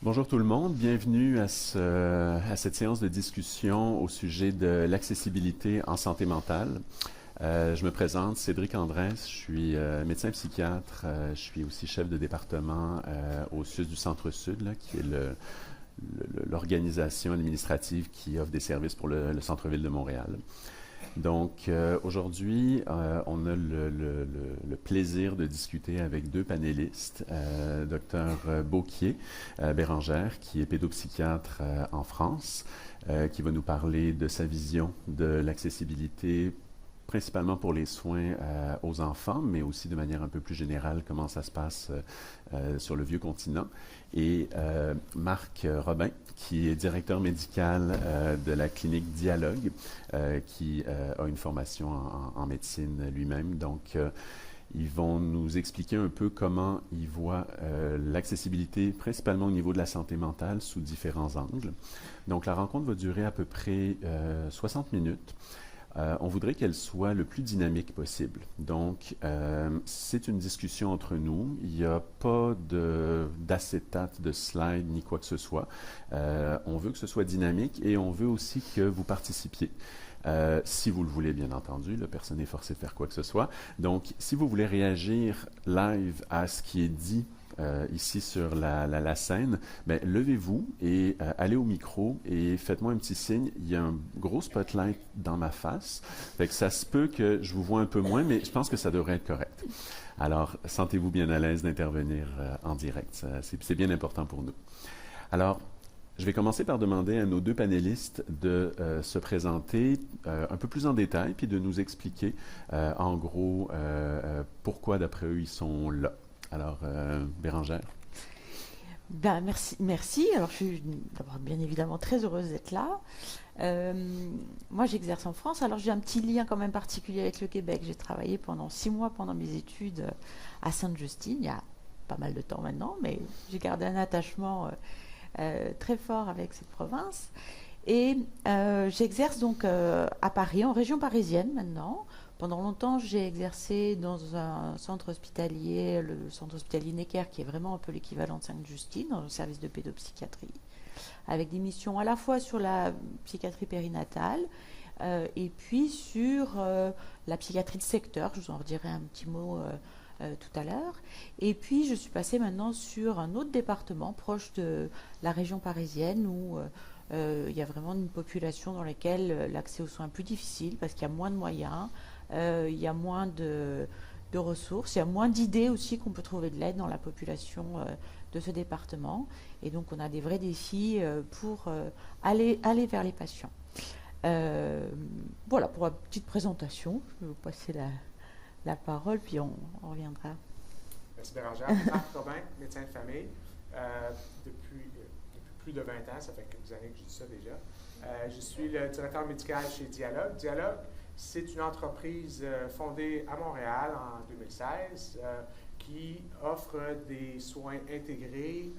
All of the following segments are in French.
Bonjour tout le monde, bienvenue à cette séance de discussion au sujet de l'accessibilité en santé mentale. Je me présente, Cédric Andrès, je suis médecin psychiatre, je suis aussi chef de département au CIUS du Centre-Sud, là, qui est l'organisation administrative qui offre des services pour le centre-ville de Montréal. Donc aujourd'hui, on a le plaisir de discuter avec deux panélistes, Dr Beauquier Bérangère, qui est pédopsychiatre en France, qui va nous parler de sa vision de l'accessibilité principalement pour les soins aux enfants, mais aussi de manière un peu plus générale, comment ça se passe sur le vieux continent. Et Marc Robin, qui est directeur médical de la clinique Dialogue, qui a une formation en médecine lui-même. Donc, ils vont nous expliquer un peu comment ils voient l'accessibilité, principalement au niveau de la santé mentale, sous différents angles. Donc, la rencontre va durer à peu près 60 minutes. On voudrait qu'elle soit le plus dynamique possible. Donc, c'est une discussion entre nous. Il n'y a pas d'acétate, de slide, ni quoi que ce soit. On veut que ce soit dynamique et on veut aussi que vous participiez. Si vous le voulez, bien entendu, personne n'est forcé de faire quoi que ce soit. Donc, si vous voulez réagir live à ce qui est dit ici sur la scène, ben, levez-vous et allez au micro et faites-moi un petit signe. Il y a un gros spotlight dans ma face. Fait que ça se peut que je vous vois un peu moins, mais je pense que ça devrait être correct. Alors, sentez-vous bien à l'aise d'intervenir en direct. C'est bien important pour nous. Alors, je vais commencer par demander à nos deux panélistes de se présenter un peu plus en détail, puis de nous expliquer en gros pourquoi d'après eux ils sont là. Alors, Bérangère. Ben, merci. Alors, je suis d'abord bien évidemment très heureuse d'être là. Moi, j'exerce en France. Alors, j'ai un petit lien quand même particulier avec le Québec. J'ai travaillé pendant 6 mois pendant mes études à Sainte-Justine, il y a pas mal de temps maintenant, mais j'ai gardé un attachement très fort avec cette province. Et j'exerce donc à Paris, en région parisienne maintenant. Pendant longtemps, j'ai exercé dans un centre hospitalier, le centre hospitalier Necker, qui est vraiment un peu l'équivalent de Sainte-Justine, dans le service de pédopsychiatrie, avec des missions à la fois sur la psychiatrie périnatale et puis sur la psychiatrie de secteur. Je vous en redirai un petit mot tout à l'heure. Et puis, je suis passée maintenant sur un autre département proche de la région parisienne où il y a vraiment une population dans laquelle l'accès aux soins est plus difficile parce qu'il y a moins de moyens. Il y a moins de ressources, il y a moins d'idées aussi qu'on peut trouver de l'aide dans la population de ce département. Et donc, on a des vrais défis pour aller vers les patients. Voilà pour la petite présentation. Je vais vous passer la parole, puis on reviendra. Merci Bérangère. Marc Robin, médecin de famille. Depuis plus de 20 ans, ça fait quelques années que je dis ça déjà. Je suis le directeur médical chez Dialogue. Dialogue, c'est une entreprise fondée à Montréal en 2016 qui offre des soins intégrés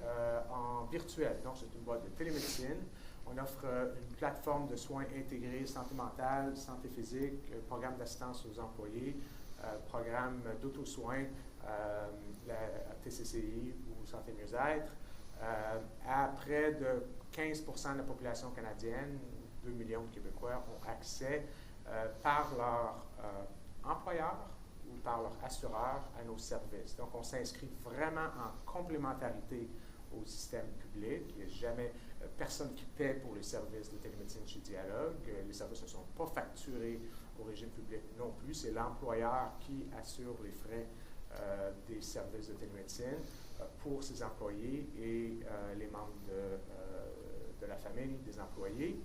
en virtuel. Donc, c'est une boîte de télémédecine. On offre une plateforme de soins intégrés, santé mentale, santé physique, programme d'assistance aux employés, programme d'auto-soins, la TCCI ou Santé Mieux-être. À près de 15% de la population canadienne, 2 millions de Québécois ont accès par leur employeur ou par leur assureur à nos services. Donc, on s'inscrit vraiment en complémentarité au système public. Il n'y a jamais personne qui paie pour les services de télémédecine chez Dialogue. Les services ne sont pas facturés au régime public non plus. C'est l'employeur qui assure les frais des services de télémédecine pour ses employés et les membres de la famille des employés.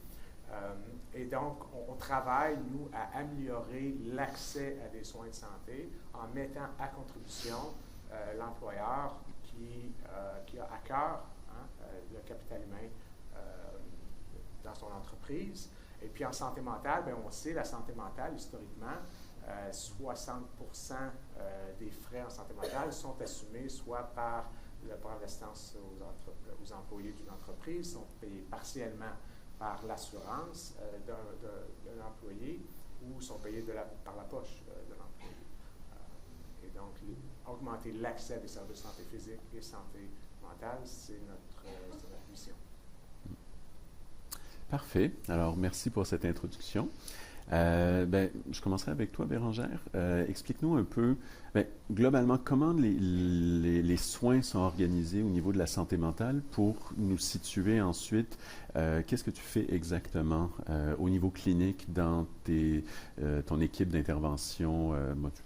Et donc, on travaille, nous, à améliorer l'accès à des soins de santé en mettant à contribution l'employeur qui a à cœur le capital humain dans son entreprise. Et puis en santé mentale, bien, on sait, la santé mentale, historiquement, 60% des frais en santé mentale sont assumés soit par le programme d'assistance aux employés d'une entreprise, sont payés partiellement par l'assurance d'un employé ou sont payés par la poche de l'employé. Et donc, augmenter l'accès à des services de santé physique et santé mentale, c'est notre mission. Parfait. Alors, merci pour cette introduction. Je commencerai avec toi, Bérangère. Explique-nous un peu, globalement, comment les soins sont organisés au niveau de la santé mentale pour nous situer ensuite. Qu'est-ce que tu fais exactement au niveau clinique dans ton équipe d'intervention?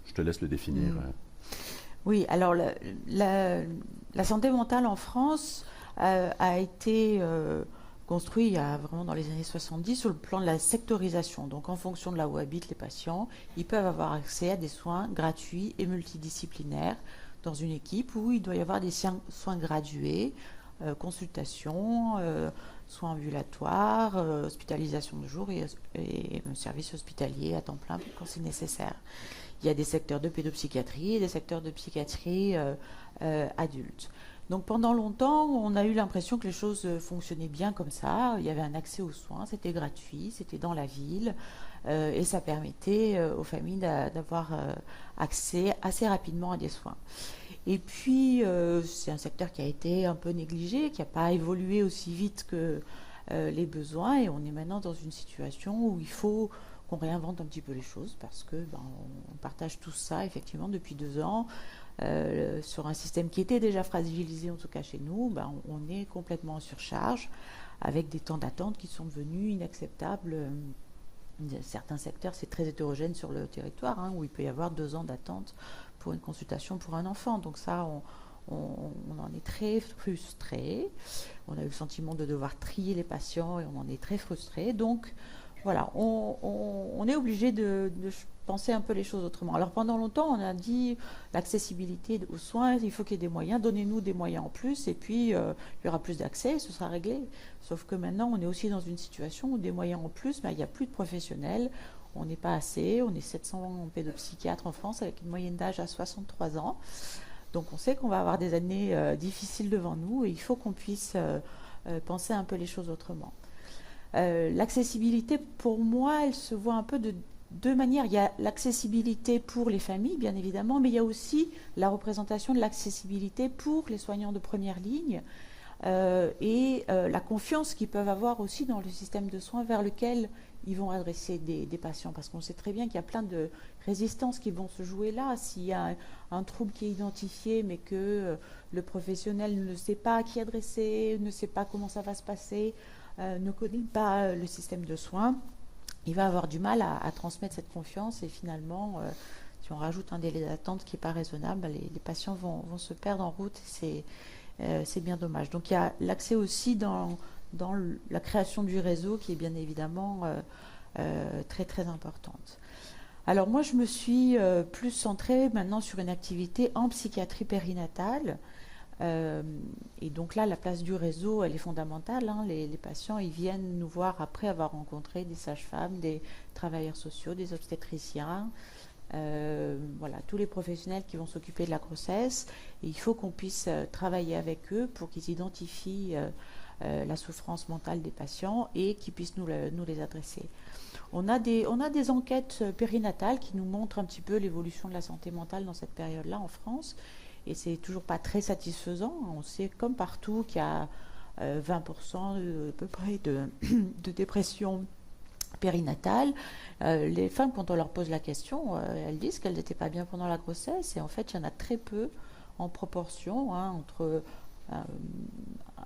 Je te laisse le définir. Oui, alors la santé mentale en France a été construit vraiment dans les années 70 sur le plan de la sectorisation. Donc en fonction de là où habitent les patients, ils peuvent avoir accès à des soins gratuits et multidisciplinaires dans une équipe où il doit y avoir des soins gradués, consultation, soins ambulatoires, hospitalisation de jour et service hospitalier à temps plein quand c'est nécessaire. Il y a des secteurs de pédopsychiatrie et des secteurs de psychiatrie adulte. Donc pendant longtemps, on a eu l'impression que les choses fonctionnaient bien comme ça. Il y avait un accès aux soins, c'était gratuit, c'était dans la ville et ça permettait aux familles d'avoir accès assez rapidement à des soins. Et puis, c'est un secteur qui a été un peu négligé, qui n'a pas évolué aussi vite que les besoins et on est maintenant dans une situation où il faut qu'on réinvente un petit peu les choses parce que on partage tout ça effectivement depuis 2 ans. Sur un système qui était déjà fragilisé, en tout cas chez nous, on est complètement en surcharge, avec des temps d'attente qui sont devenus inacceptables. Certains secteurs, c'est très hétérogène sur le territoire, où il peut y avoir 2 ans d'attente pour une consultation pour un enfant. Donc ça, on en est très frustré. On a eu le sentiment de devoir trier les patients et on en est très frustré. Donc voilà, on est obligé de penser un peu les choses autrement. Alors pendant longtemps, on a dit l'accessibilité aux soins, il faut qu'il y ait des moyens, donnez-nous des moyens en plus, et puis il y aura plus d'accès, ce sera réglé. Sauf que maintenant, on est aussi dans une situation où des moyens en plus, il n'y a plus de professionnels, on n'est pas assez, on est 700 pédopsychiatres en France avec une moyenne d'âge à 63 ans. Donc on sait qu'on va avoir des années difficiles devant nous et il faut qu'on puisse penser un peu les choses autrement. L'accessibilité, pour moi, elle se voit un peu de 2 manières. Il y a l'accessibilité pour les familles, bien évidemment, mais il y a aussi la représentation de l'accessibilité pour les soignants de première ligne et la confiance qu'ils peuvent avoir aussi dans le système de soins vers lequel ils vont adresser des patients. Parce qu'on sait très bien qu'il y a plein de résistances qui vont se jouer là. S'il y a un trouble qui est identifié, mais que le professionnel ne sait pas à qui adresser, ne sait pas comment ça va se passer, ne connaît pas le système de soins, il va avoir du mal à transmettre cette confiance et finalement, si on rajoute un délai d'attente qui n'est pas raisonnable, les patients vont se perdre en route et c'est bien dommage. Donc il y a l'accès aussi dans la création du réseau qui est bien évidemment très très importante. Alors moi je me suis plus centrée maintenant sur une activité en psychiatrie périnatale. Et donc là, la place du réseau, elle est fondamentale. Les patients, ils viennent nous voir après avoir rencontré des sages-femmes, des travailleurs sociaux, des obstétriciens, voilà, tous les professionnels qui vont s'occuper de la grossesse. Et il faut qu'on puisse travailler avec eux pour qu'ils identifient la souffrance mentale des patients et qu'ils puissent nous les adresser. On a des enquêtes périnatales qui nous montrent un petit peu l'évolution de la santé mentale dans cette période-là en France. Et c'est toujours pas très satisfaisant. On sait, comme partout, qu'il y a 20% à peu près de dépression périnatale. Les femmes, quand on leur pose la question, elles disent qu'elles n'étaient pas bien pendant la grossesse. Et en fait, il y en a très peu en proportion, entre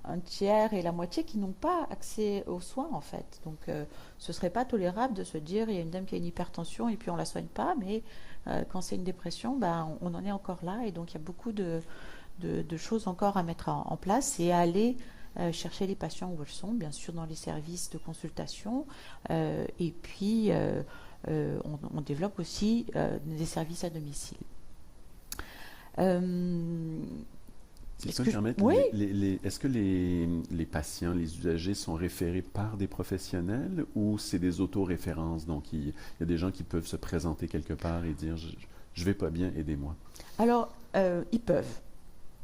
un tiers et la moitié qui n'ont pas accès aux soins, en fait. Donc, ce ne serait pas tolérable de se dire, il y a une dame qui a une hypertension et puis on ne la soigne pas, mais quand c'est une dépression, on en est encore là. Et donc, il y a beaucoup de choses encore à mettre en place et à aller chercher les patients où elles sont, bien sûr dans les services de consultation. Et puis, on développe aussi des services à domicile. Si tu me permets, oui. Est-ce que les patients, les usagers sont référés par des professionnels ou c'est des autoréférences? Donc, il y a des gens qui peuvent se présenter quelque part et dire « je vais pas bien, aidez-moi ». Alors, ils peuvent,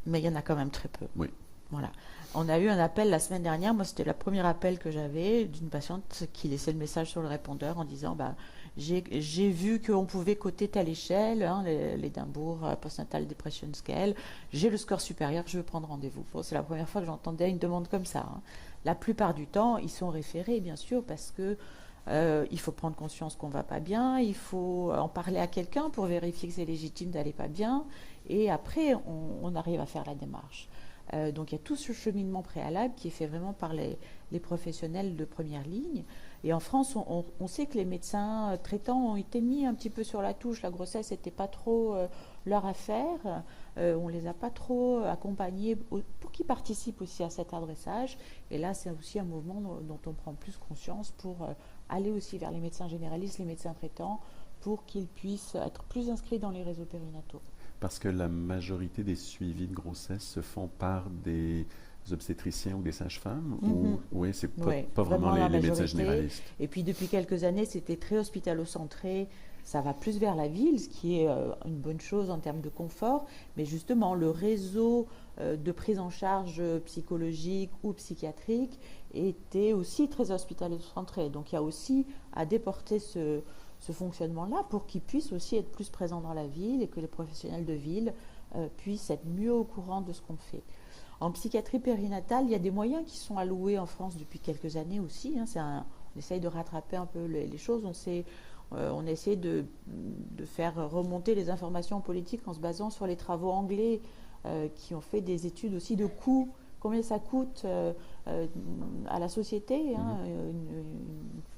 mais il y en a quand même très peu. Oui. Voilà. On a eu un appel la semaine dernière. Moi, c'était le premier appel que j'avais d'une patiente qui laissait le message sur le répondeur en disant bah, j'ai vu qu'on pouvait coter telle échelle, hein, l'Edinburgh Postnatal Depression Scale. J'ai le score supérieur, je veux prendre rendez-vous. Bon, c'est la première fois que j'entendais une demande comme ça. Hein. La plupart du temps, ils sont référés, bien sûr, parce que il faut prendre conscience qu'on ne va pas bien, il faut en parler à quelqu'un pour vérifier que c'est légitime d'aller pas bien, et après, on arrive à faire la démarche. Donc il y a tout ce cheminement préalable qui est fait vraiment par les professionnels de première ligne. Et en France, on sait que les médecins traitants ont été mis un petit peu sur la touche. La grossesse n'était pas trop leur affaire. On ne les a pas trop accompagnés pour qu'ils participent aussi à cet adressage. Et là, c'est aussi un mouvement dont on prend plus conscience pour aller aussi vers les médecins généralistes, les médecins traitants, pour qu'ils puissent être plus inscrits dans les réseaux périnataux. Parce que la majorité des suivis de grossesse se font par des obstétriciens ou des sages-femmes ou oui, c'est pas vraiment les médecins généralistes. Et puis depuis quelques années, c'était très hospitalo-centré. Ça va plus vers la ville, ce qui est une bonne chose en termes de confort. Mais justement, le réseau de prise en charge psychologique ou psychiatrique était aussi très hospitalo-centré. Donc il y a aussi à déporter ce fonctionnement-là pour qu'ils puissent aussi être plus présents dans la ville et que les professionnels de ville puissent être mieux au courant de ce qu'on fait. En psychiatrie périnatale, il y a des moyens qui sont alloués en France depuis quelques années aussi. Hein. On essaye de rattraper un peu les choses. On essaie de faire remonter les informations politiques en se basant sur les travaux anglais qui ont fait des études aussi de coûts. Combien ça coûte à la société, hein,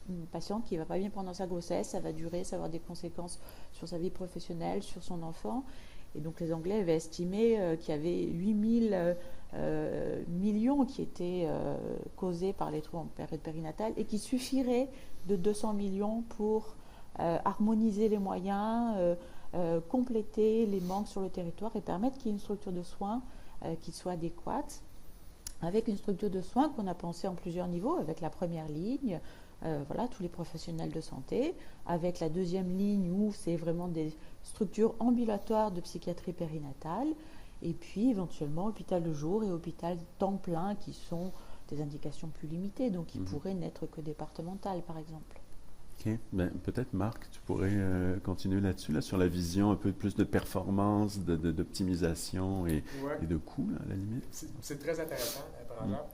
une patiente qui ne va pas bien pendant sa grossesse, ça va durer, ça va avoir des conséquences sur sa vie professionnelle, sur son enfant. Et donc les Anglais avaient estimé qu'il y avait 8000 millions qui étaient causés par les troubles en période périnatale et qu'il suffirait de 200 millions pour harmoniser les moyens, compléter les manques sur le territoire et permettre qu'il y ait une structure de soins qui soit adéquate, avec une structure de soins qu'on a pensée en plusieurs niveaux, avec la première ligne, voilà, tous les professionnels de santé, avec la deuxième ligne où c'est vraiment des structures ambulatoires de psychiatrie périnatale, et puis éventuellement hôpital de jour et hôpital temps plein qui sont des indications plus limitées, donc qui pourraient n'être que départementales par exemple. OK. Ben, peut-être Marc, tu pourrais continuer là-dessus, là, sur la vision un peu plus de performance, d'optimisation et de coût, là, à la limite. C'est très intéressant, par exemple.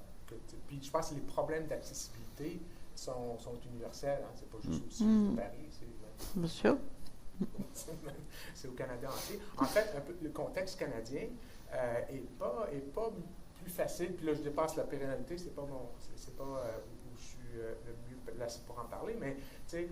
Puis je pense que les problèmes d'accessibilité sont universels. Hein. C'est pas juste aussi Paris. Bien sûr. C'est au Canada entier. En fait, un peu, le contexte canadien est pas plus facile. Puis là, je dépasse la périnalité, c'est pas où je suis le mieux placé pour en parler. Mais tu sais,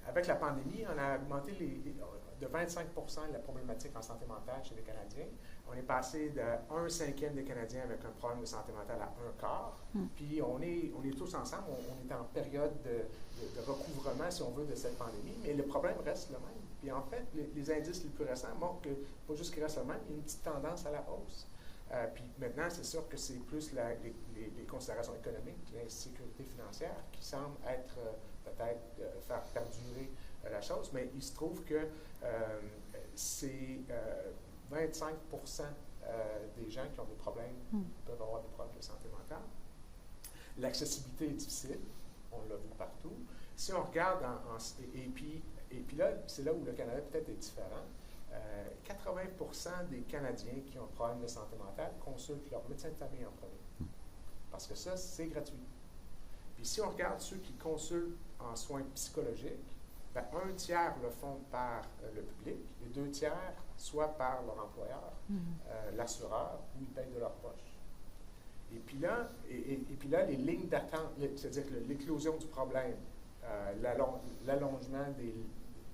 avec la pandémie, on a augmenté de 25% la problématique en santé mentale chez les Canadiens. On est passé de 1/5 des Canadiens avec un problème de santé mentale à 1/4. Puis on est tous ensemble, on est en période de recouvrement, si on veut, de cette pandémie, mais le problème reste le même. Puis en fait, les indices les plus récents montrent que, pas juste qu'il reste le même, il y a une petite tendance à la hausse. Puis maintenant, c'est sûr que c'est plus les considérations économiques, l'insécurité financière qui semblent être peut-être faire perdurer la chose, mais il se trouve que c'est 25% des gens qui ont des problèmes peuvent avoir des problèmes de santé mentale. L'accessibilité est difficile, on l'a vu partout. Si on regarde, et puis là, c'est là où le Canada peut-être est différent, 80% des Canadiens qui ont un problème de santé mentale consultent leur médecin de famille en premier. Parce que ça, c'est gratuit. Puis si on regarde ceux qui consultent en soins psychologiques, ben, 1/3 le font par le public et 2/3 soit par leur employeur, l'assureur, ou ils payent de leur poche. Et puis là, les lignes d'attente, c'est-à-dire que l'éclosion du problème, l'allongement des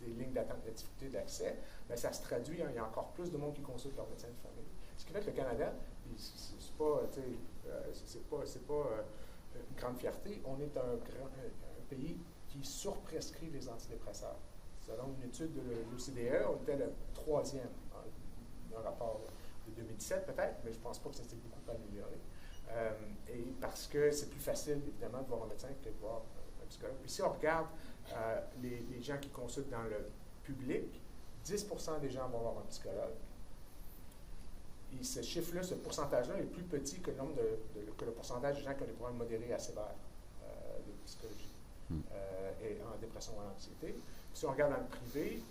lignes d'attente, la difficulté d'accès, ben, ça se traduit, il y a encore plus de monde qui consulte leur médecin de famille. Ce qui fait que le Canada, c'est pas une grande fierté, on est un pays qui surprescrit les antidépresseurs. Selon une étude de l'OCDE, on était le 3e dans un rapport de 2017 peut-être, mais je ne pense pas que ça s'est beaucoup amélioré. Et parce que c'est plus facile, évidemment, de voir un médecin que de voir un psychologue. Puis si on regarde les gens qui consultent dans le public, 10% des gens vont voir un psychologue. Et ce chiffre-là, ce pourcentage-là est plus petit que le pourcentage de gens qui ont des problèmes modérés à sévères de psychologie et en dépression ou en anxiété. Puis si on regarde dans le privé,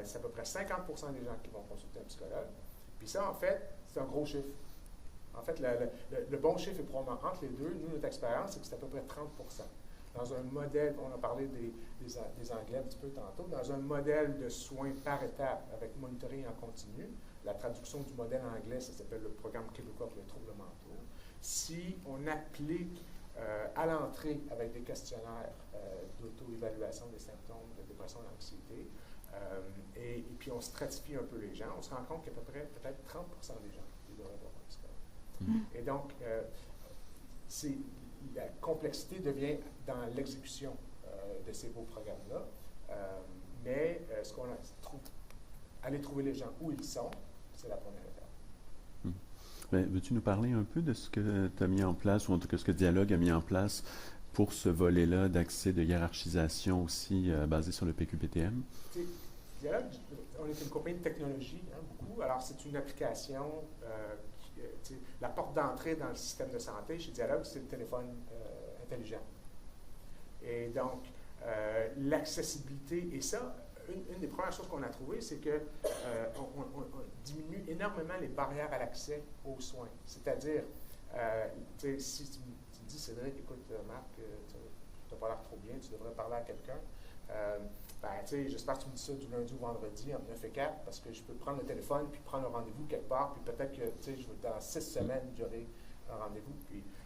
c'est à peu près 50% des gens qui vont consulter un psychologue. Puis ça, en fait, c'est un gros chiffre. En fait, le bon chiffre est probablement entre les deux. Nous, notre expérience, c'est que c'est à peu près 30%. Dans un modèle, on a parlé des Anglais un petit peu tantôt, dans un modèle de soins par étape avec monitoring en continu, la traduction du modèle anglais, ça s'appelle le programme québécois pour les troubles mentaux. Si on applique à l'entrée avec des questionnaires d'auto-évaluation des symptômes de dépression et d'anxiété, et puis on stratifie un peu les gens, on se rend compte qu'il y a à peu près peut-être 30% des gens qui devraient avoir un psychologue. Et donc, la complexité devient dans l'exécution de ces beaux programmes-là. Mais ce qu'on aller trouver les gens où ils sont, c'est la première étape. Ben, veux-tu nous parler un peu de ce que tu as mis en place, ou en tout cas ce que Dialogue a mis en place pour ce volet-là d'accès, de hiérarchisation aussi basé sur le PQPTM? Dialogue, on est une compagnie de technologie, beaucoup. Alors, c'est une application la porte d'entrée dans le système de santé chez Dialogue, c'est le téléphone intelligent. Et donc, l'accessibilité, et ça, une des premières choses qu'on a trouvées, c'est qu'on on diminue énormément les barrières à l'accès aux soins. C'est-à-dire, si tu me dis, Cédric, écoute, Marc, tu n'as pas l'air trop bien, tu devrais parler à quelqu'un. J'espère que tu me dis ça du lundi au vendredi entre 9 et 4 parce que je peux prendre le téléphone puis prendre un rendez-vous quelque part, puis peut-être que dans 6 semaines, j'aurai un rendez-vous.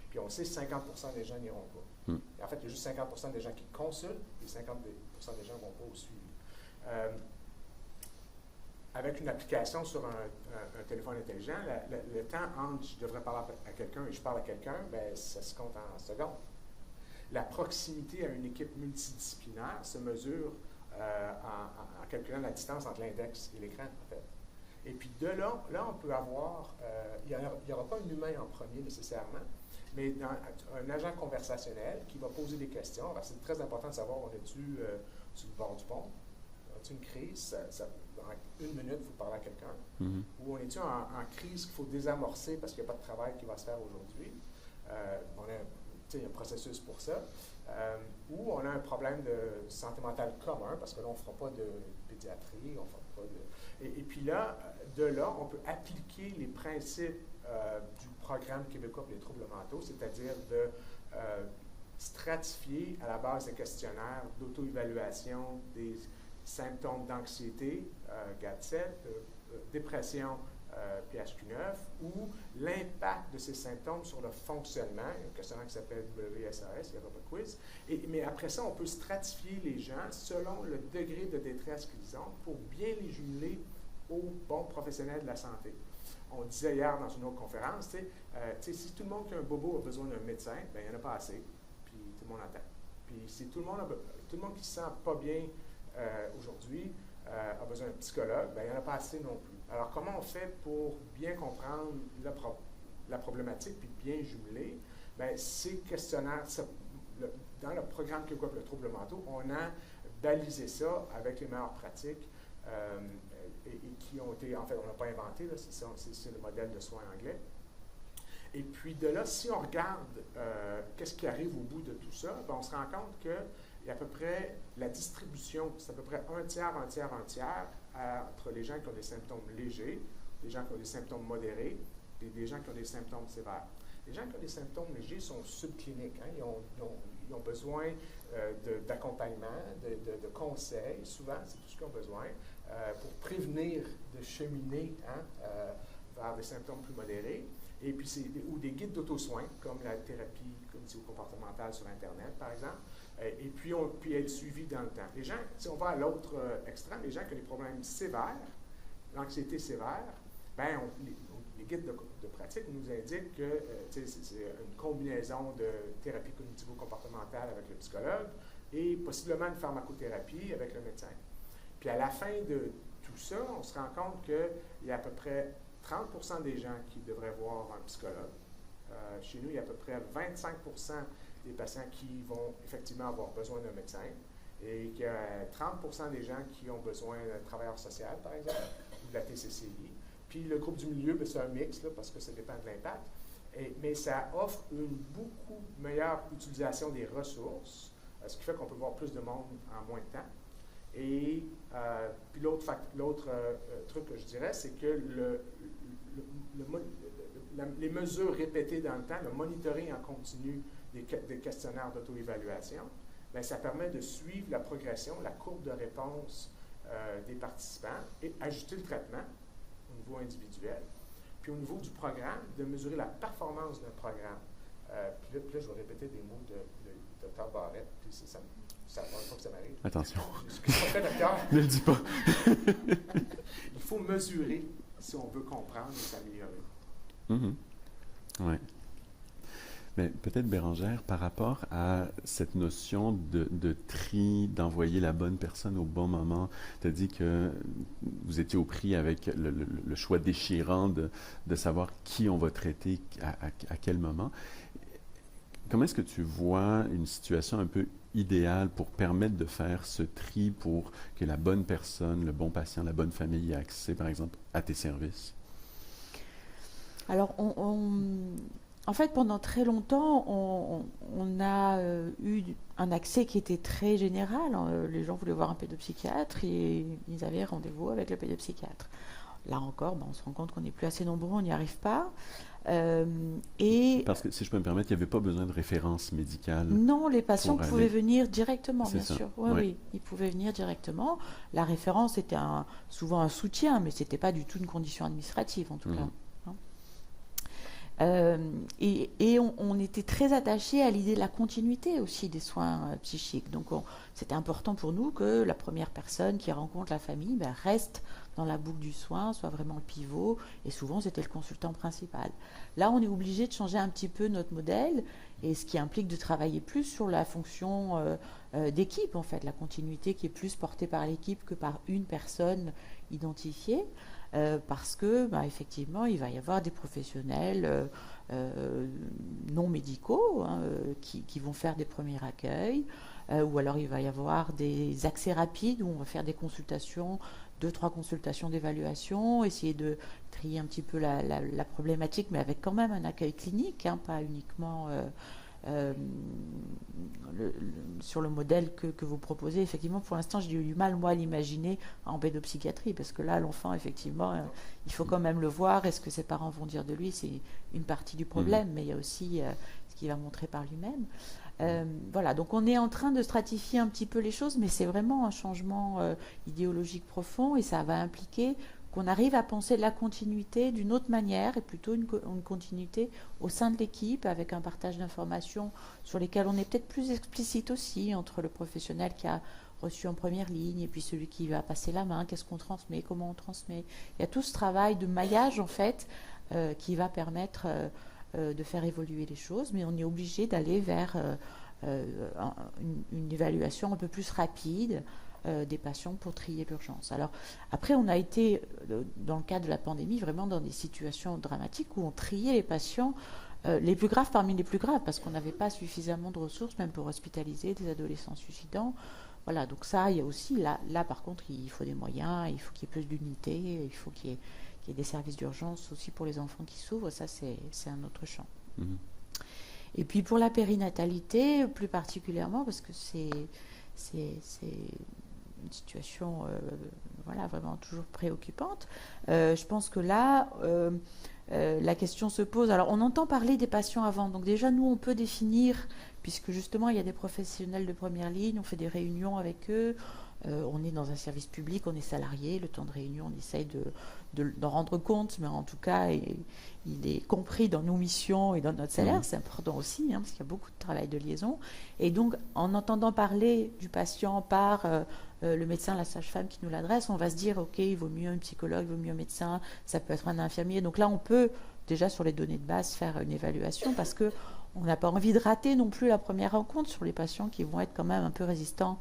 Puis on sait que 50% des gens n'iront pas. En fait, il y a juste 50% des gens qui consultent et 50% des gens ne vont pas au suivi. Avec une application sur un téléphone intelligent, le temps entre je devrais parler à quelqu'un et je parle à quelqu'un, ben, ça se compte en secondes. La proximité à une équipe multidisciplinaire se mesure en calculant la distance entre l'index et l'écran, en fait. Et puis de là on peut avoir, il n'y aura pas un humain en premier nécessairement, mais un agent conversationnel qui va poser des questions. Alors, c'est très important de savoir, on est-tu sur le bord du pont? On est-tu une crise? En 1 minute, il faut parler à quelqu'un. Ou on est-tu en crise qu'il faut désamorcer parce qu'il n'y a pas de travail qui va se faire aujourd'hui? Il y a un processus pour ça. Ou on a un problème de santé mentale commun, parce que là, on ne fera pas de pédiatrie, on ne fera pas de... Et puis là, on peut appliquer les principes du programme québécois pour les troubles mentaux, c'est-à-dire de stratifier à la base des questionnaires d'auto-évaluation des symptômes d'anxiété, GAD-7, dépression, PHQ-9, ou l'impact de ces symptômes sur le fonctionnement. Il y a un questionnaire qui s'appelle WSAS, il y a pas de quiz. Mais après ça, on peut stratifier les gens selon le degré de détresse qu'ils ont pour bien les jumeler aux bons professionnels de la santé. On disait hier dans une autre conférence, si tout le monde qui a un bobo a besoin d'un médecin, ben, il n'y en a pas assez, puis tout le monde attend. Puis si tout le monde qui ne se sent pas bien aujourd'hui a besoin d'un psychologue, ben, il n'y en a pas assez non plus. Alors, comment on fait pour bien comprendre la problématique puis bien jumeler? Bien, ces questionnaires, dans le programme québécois pour le trouble mentaux, on a balisé ça avec les meilleures pratiques et qui ont été, en fait, on n'a pas inventé, là, c'est le modèle de soins anglais. Et puis de là, si on regarde qu'est-ce qui arrive au bout de tout ça, bien, on se rend compte qu'il y a à peu près la distribution, c'est à peu près un tiers entre les gens qui ont des symptômes légers, les gens qui ont des symptômes modérés et des gens qui ont des symptômes sévères. Les gens qui ont des symptômes légers sont subcliniques. Hein? Ils ont besoin d'accompagnement, de conseils. Souvent, c'est tout ce qu'ils ont besoin pour prévenir de cheminer vers des symptômes plus modérés. Et puis, ou des guides d'auto-soins, comme la thérapie cognitivo-comportementale sur Internet, par exemple. Et puis être suivi dans le temps. Les gens, si on va à l'autre extrême, les gens qui ont des problèmes sévères, l'anxiété sévère, ben les guides de pratique nous indiquent que c'est une combinaison de thérapie cognitivo-comportementale avec le psychologue et possiblement une pharmacothérapie avec le médecin. Puis à la fin de tout ça, on se rend compte qu'il y a à peu près 30% des gens qui devraient voir un psychologue. Chez nous, il y a à peu près 25% des patients qui vont effectivement avoir besoin d'un médecin et qu'il y a 30% des gens qui ont besoin d'un travailleur social, par exemple, ou de la TCCI. Puis le groupe du milieu, c'est un mix, là, parce que ça dépend de l'impact. Mais ça offre une beaucoup meilleure utilisation des ressources, ce qui fait qu'on peut voir plus de monde en moins de temps. Et puis l'autre truc que je dirais, c'est que les mesures répétées dans le temps, le monitoring en continu des questionnaires d'auto-évaluation, bien, ça permet de suivre la progression, la courbe de réponse des participants et ajuster le traitement au niveau individuel. Puis au niveau du programme, de mesurer la performance d'un programme. Puis là, je vais répéter des mots de Dr. Barrett, puis ça ne pas que ça m'arrive. Attention. Je suis pas très d'accord. Ne le dis pas. Il faut mesurer si on veut comprendre et s'améliorer. Oui. Mais peut-être, Bérangère, par rapport à cette notion de tri, d'envoyer la bonne personne au bon moment, tu as dit que vous étiez au prix avec le choix déchirant de savoir qui on va traiter à quel moment. Comment est-ce que tu vois une situation un peu idéale pour permettre de faire ce tri pour que la bonne personne, le bon patient, la bonne famille ait accès, par exemple, à tes services? Alors, en fait, pendant très longtemps, on a eu un accès qui était très général. Les gens voulaient voir un pédopsychiatre et ils avaient rendez-vous avec le pédopsychiatre. Là encore, on se rend compte qu'on n'est plus assez nombreux, on n'y arrive pas. Parce que, si je peux me permettre, il n'y avait pas besoin de référence médicale. Non, les patients pouvaient venir directement, bien sûr. Oui, ils pouvaient venir directement. La référence était souvent un soutien, mais ce n'était pas du tout une condition administrative, en tout cas. Et on était très attachés à l'idée de la continuité aussi des soins psychiques. Donc c'était important pour nous que la première personne qui rencontre la famille reste dans la boucle du soin, soit vraiment le pivot, et souvent c'était le consultant principal. Là, on est obligé de changer un petit peu notre modèle, et ce qui implique de travailler plus sur la fonction d'équipe, en fait, la continuité qui est plus portée par l'équipe que par une personne identifiée. Parce que, effectivement, il va y avoir des professionnels non médicaux qui vont faire des premiers accueils, ou alors il va y avoir des accès rapides où on va faire des consultations, 2-3 consultations d'évaluation, essayer de trier un petit peu la problématique, mais avec quand même un accueil clinique, pas uniquement sur le modèle que vous proposez. Effectivement, pour l'instant, j'ai eu du mal, moi, à l'imaginer en pédopsychiatrie, parce que là, l'enfant, effectivement, il faut quand même le voir, et ce que ses parents vont dire de lui, c'est une partie du problème, mais il y a aussi ce qu'il va montrer par lui-même. Voilà, donc on est en train de stratifier un petit peu les choses, mais c'est vraiment un changement idéologique profond, et ça va impliquer qu'on arrive à penser la continuité d'une autre manière, et plutôt une continuité au sein de l'équipe, avec un partage d'informations sur lesquelles on est peut-être plus explicite aussi, entre le professionnel qui a reçu en première ligne et puis celui qui va passer la main, qu'est-ce qu'on transmet, comment on transmet. Il y a tout ce travail de maillage, en fait, qui va permettre de faire évoluer les choses, mais on est obligé d'aller vers une évaluation un peu plus rapide des patients pour trier l'urgence. Alors, après, on a été, dans le cadre de la pandémie, vraiment dans des situations dramatiques où on triait les patients les plus graves parmi les plus graves, parce qu'on n'avait pas suffisamment de ressources, même pour hospitaliser des adolescents suicidants. Voilà, donc ça, il y a aussi, là par contre, il faut des moyens, il faut qu'il y ait plus d'unités, il faut qu'il y ait des services d'urgence aussi pour les enfants qui s'ouvrent, ça c'est un autre champ. Et puis pour la périnatalité, plus particulièrement, parce que c'est une situation vraiment toujours préoccupante. Je pense que là, la question se pose. Alors, on entend parler des patients avant. Donc déjà, nous, on peut définir, puisque justement, il y a des professionnels de première ligne, on fait des réunions avec eux, on est dans un service public, on est salarié, le temps de réunion, on essaye d'en rendre compte, mais en tout cas, il est compris dans nos missions et dans notre salaire, c'est important aussi, parce qu'il y a beaucoup de travail de liaison. Et donc, en entendant parler du patient par le médecin, la sage-femme qui nous l'adresse, on va se dire, ok, il vaut mieux un psychologue, il vaut mieux un médecin, ça peut être un infirmier. Donc là, on peut déjà, sur les données de base, faire une évaluation, parce que on n'a pas envie de rater non plus la première rencontre sur les patients qui vont être quand même un peu résistants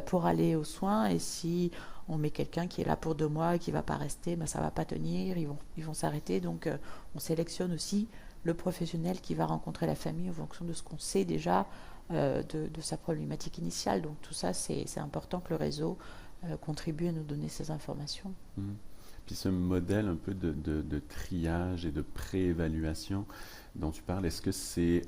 pour aller aux soins. Et si on met quelqu'un qui est là pour 2 mois et qui ne va pas rester, ça ne va pas tenir, ils vont s'arrêter. Donc on sélectionne aussi le professionnel qui va rencontrer la famille en fonction de ce qu'on sait déjà de sa problématique initiale. Donc tout ça, c'est important que le réseau contribue à nous donner ces informations. Puis ce modèle un peu de triage et de préévaluation dont tu parles, est-ce que c'est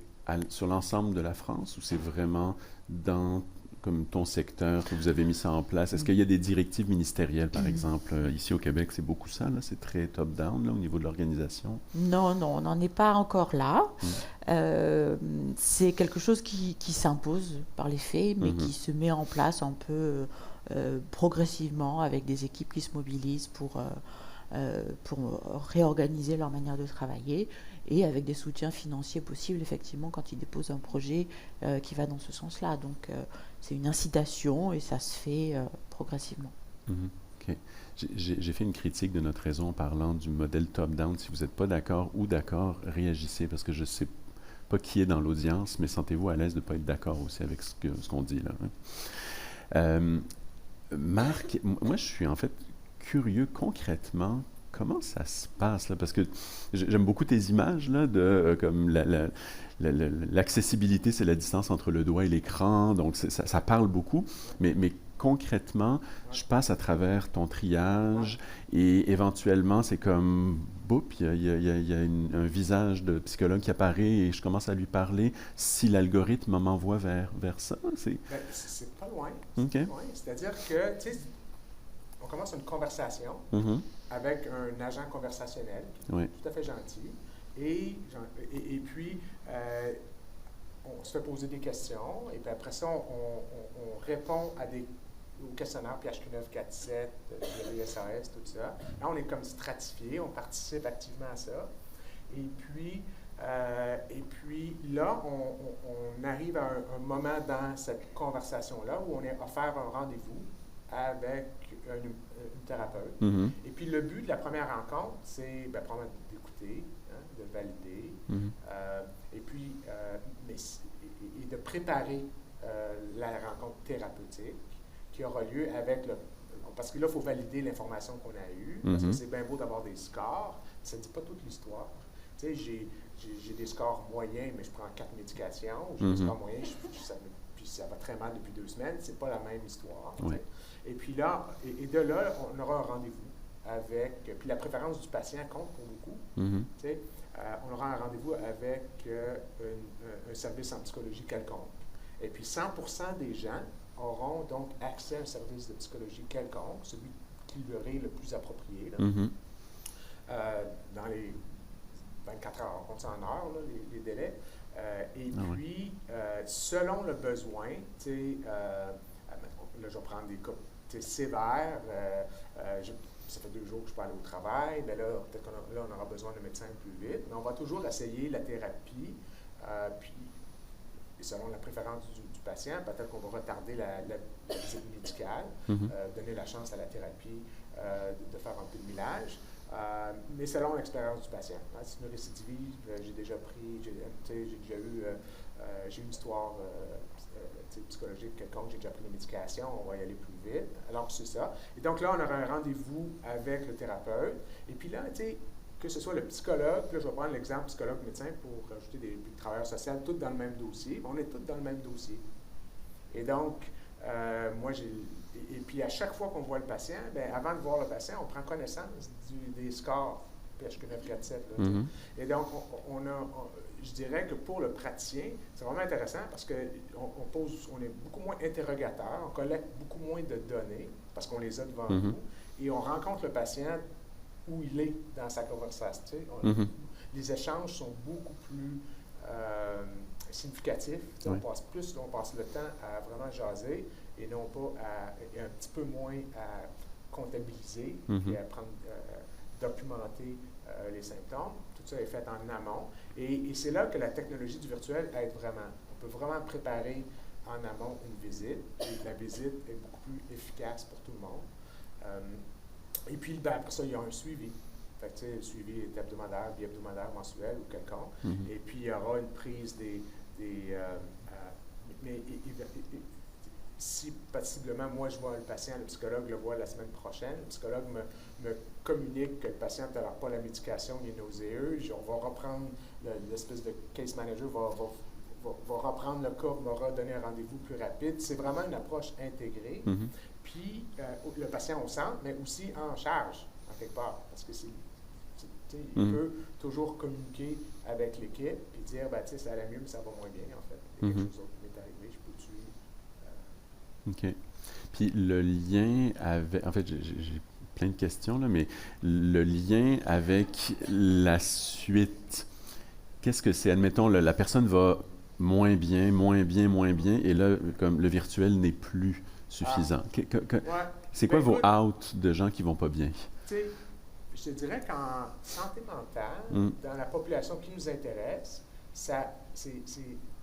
sur l'ensemble de la France ou c'est vraiment dans comme ton secteur que vous avez mis ça en place? Est-ce qu'il y a des directives ministérielles, par exemple? Ici au Québec, c'est beaucoup ça, là? C'est très top-down, là, au niveau de l'organisation? Non, non, on n'en est pas encore là. Mm. C'est quelque chose qui s'impose par les faits, mais qui se met en place un peu progressivement avec des équipes qui se mobilisent pour réorganiser leur manière de travailler et avec des soutiens financiers possibles, effectivement, quand ils déposent un projet qui va dans ce sens-là. Donc, c'est une incitation et ça se fait progressivement. OK. J'ai fait une critique de notre réseau en parlant du modèle top-down. Si vous n'êtes pas d'accord ou d'accord, réagissez parce que je ne sais pas qui est dans l'audience, mais sentez-vous à l'aise de ne pas être d'accord aussi avec ce qu'on dit là. Hein. Marc, moi je suis en fait curieux concrètement. Comment ça se passe là? Parce que j'aime beaucoup tes images là, de comme l'accessibilité, c'est la distance entre le doigt et l'écran, donc ça parle beaucoup. Mais concrètement, je passe à travers ton triage et éventuellement c'est comme, boum, il y a un visage de psychologue qui apparaît et je commence à lui parler. Si l'algorithme m'envoie vers ça, c'est... Ben, c'est pas loin. OK. C'est pas loin. C'est-à-dire que, tu sais, on commence une conversation avec un agent conversationnel qui est tout à fait gentil. Et puis, on se fait poser des questions. Et puis après ça, on répond au questionnaire PHQ-947, de l'ISAS, tout ça. Là, on est comme stratifié, on participe activement à ça. Et puis là, on arrive à un moment dans cette conversation-là où on est offert un rendez-vous avec une thérapeute. Et puis le but de la première rencontre, c'est probablement d'écouter, hein, de valider, et puis et de préparer la rencontre thérapeutique qui aura lieu avec parce que là, il faut valider l'information qu'on a eue, parce que c'est bien beau d'avoir des scores, ça ne dit pas toute l'histoire. Tu sais, j'ai des scores moyens, mais je prends 4 médications, j'ai des scores moyens, puis ça va très mal depuis 2 semaines, c'est pas la même histoire. Ouais. Et puis là, et de là, on aura un rendez-vous avec, puis la préférence du patient compte pour beaucoup. Tu sais, on aura un rendez-vous avec un service en psychologie quelconque. Et puis 100% des gens auront donc accès à un service de psychologie quelconque, celui qui leur est le plus approprié, là, dans les 24 heures, on compte ça en heures, là, les délais. Puis, selon le besoin, tu sais, là, je vais prendre des cas sévères. Ça fait 2 jours que je peux aller au travail. Bien là, peut-être qu'on aura besoin d'un médecin plus vite. Mais on va toujours essayer la thérapie. Puis, selon la préférence du patient, peut-être qu'on va retarder la visite médicale, donner la chance à la thérapie de faire un peu de millage. Mais selon l'expérience du patient. Hein, si c'est une récidive, j'ai déjà eu une histoire psychologique quelconque, j'ai déjà pris des médications, on va y aller plus vite. Alors, c'est ça. Et donc là, on aura un rendez-vous avec le thérapeute. Et puis là, tu sais, que ce soit le psychologue, là, je vais prendre l'exemple psychologue-médecin pour rajouter des travailleurs sociaux, tous dans le même dossier. On est tous dans le même dossier. Et donc, et puis à chaque fois qu'on voit le patient, bien, avant de voir le patient, on prend connaissance des scores PHQ-947. Et donc, je dirais que pour le praticien, c'est vraiment intéressant parce qu'on est beaucoup moins interrogateur, on collecte beaucoup moins de données parce qu'on les a devant nous et on rencontre le patient où il est dans sa conversation. Tu sais, les échanges sont beaucoup plus significatifs. Tu sais, on passe le temps à vraiment jaser et non pas et un petit peu moins à comptabiliser et à documenter les symptômes. Tout ça est fait en amont. Et c'est là que la technologie du virtuel aide vraiment. On peut vraiment préparer en amont une visite. Et la visite est beaucoup plus efficace pour tout le monde. Et puis, après ça, il y a un suivi. Fait que, tu sais, le suivi est hebdomadaire, bi-hebdomadaire, mensuel ou quelconque. Et puis, il y aura une prise si possiblement, moi, je vois le patient, le psychologue le voit la semaine prochaine, le psychologue me communique que le patient n'aura pas la médication, il est nauséeux, on va reprendre, l'espèce de case manager va reprendre le cas, va donner un rendez-vous plus rapide. C'est vraiment une approche intégrée. Puis, le patient au centre, mais aussi en charge. En quelque part, parce que il peut toujours communiquer avec l'équipe et dire, ben, tu sais, ça allait mieux, mais ça va moins bien, en fait. Il y a quelque chose d'autre qui m'est arrivé, je peux-tu... OK. Puis le lien avec... En fait, j'ai plein de questions, là, mais le lien avec la suite, qu'est-ce que c'est? Admettons, la personne va moins bien, et là, comme le virtuel n'est plus suffisant. C'est quoi vos outs de gens qui vont pas bien? Je te dirais qu'en santé mentale, dans la population qui nous intéresse, c'est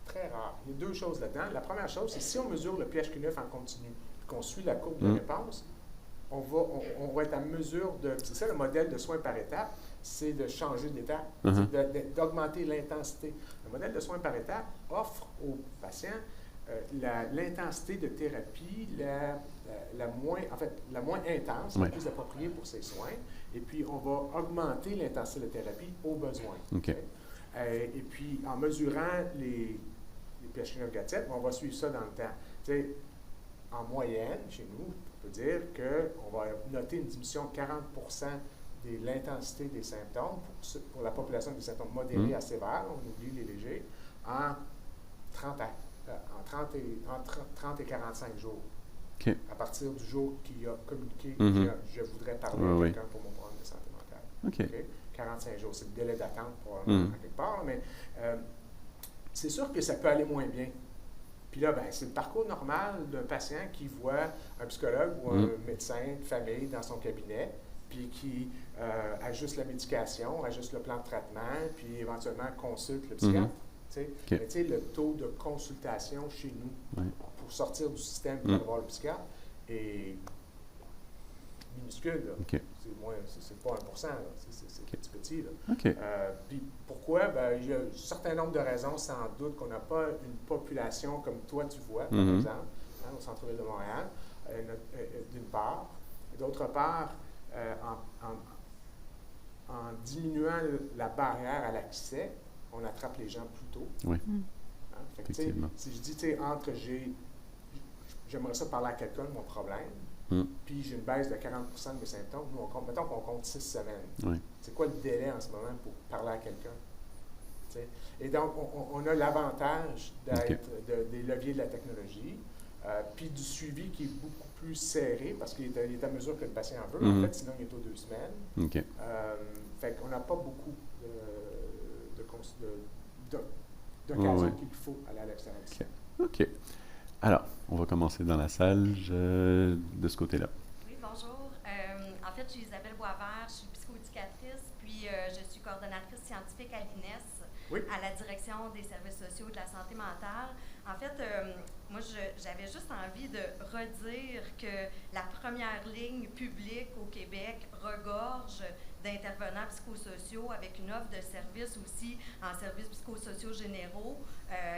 très rare. Il y a deux choses là-dedans. La première chose, c'est si on mesure le PHQ-9 en continu, qu'on suit la courbe de réponse, on va être à mesure de... C'est ça le modèle de soins par étape, c'est de changer d'étape, d'augmenter l'intensité. Le modèle de soins par étape offre aux patients l'intensité de thérapie la moins intense, la plus appropriée pour ces soins. Et puis, on va augmenter l'intensité de thérapie au besoin. Okay. Et puis, en mesurant les PHQ-9 GAD-7, on va suivre ça dans le temps. T'sais, en moyenne, chez nous, on peut dire qu'on va noter une diminution de 40% de l'intensité des symptômes pour la population des symptômes modérés à sévères, on oublie les légers, en 30 et 45 jours. Okay. À partir du jour qu'il a communiqué, je voudrais parler à quelqu'un pour mon problème de santé mentale. Okay? 45 jours, c'est le délai d'attente probablement à quelque part, mais c'est sûr que ça peut aller moins bien. Puis là, ben, c'est le parcours normal d'un patient qui voit un psychologue ou un médecin de famille dans son cabinet, puis qui ajuste la médication, ajuste le plan de traitement, puis éventuellement consulte le psychiatre. Mais tu sais, le taux de consultation chez nous pour sortir du système et aller voir le psychiatre est minuscule. C'est pas 1%, c'est petit. Puis pourquoi? Ben, il y a un certain nombre de raisons, sans doute, qu'on n'a pas une population comme toi tu vois, par exemple, au centre-ville de Montréal, d'une part. D'autre part, en diminuant la barrière à l'accès, on attrape les gens plus tôt. Oui. Fait que, si je dis, entre j'aimerais ça parler à quelqu'un de mon problème, puis j'ai une baisse de 40% de mes symptômes, nous, mettons qu'on compte 6 semaines. C'est quoi le délai en ce moment pour parler à quelqu'un? Et donc, on a l'avantage d'être des leviers de la technologie, puis du suivi qui est beaucoup plus serré, parce qu'il est à mesure que le patient en veut. En fait, sinon, il est aux 2 semaines. Fait qu'on n'a pas beaucoup d'occasions qu'il faut aller à l'extérieur. OK. Alors, on va commencer dans la salle de ce côté-là. Oui, bonjour. En fait, je suis Isabelle Boisvert, je suis psychoéducatrice, puis je suis coordonnatrice scientifique à l'INES, à la direction des services sociaux et de la santé mentale. En fait, moi, j'avais juste envie de redire que la première ligne publique au Québec regorge d'intervenants psychosociaux avec une offre de services aussi en services psychosociaux généraux.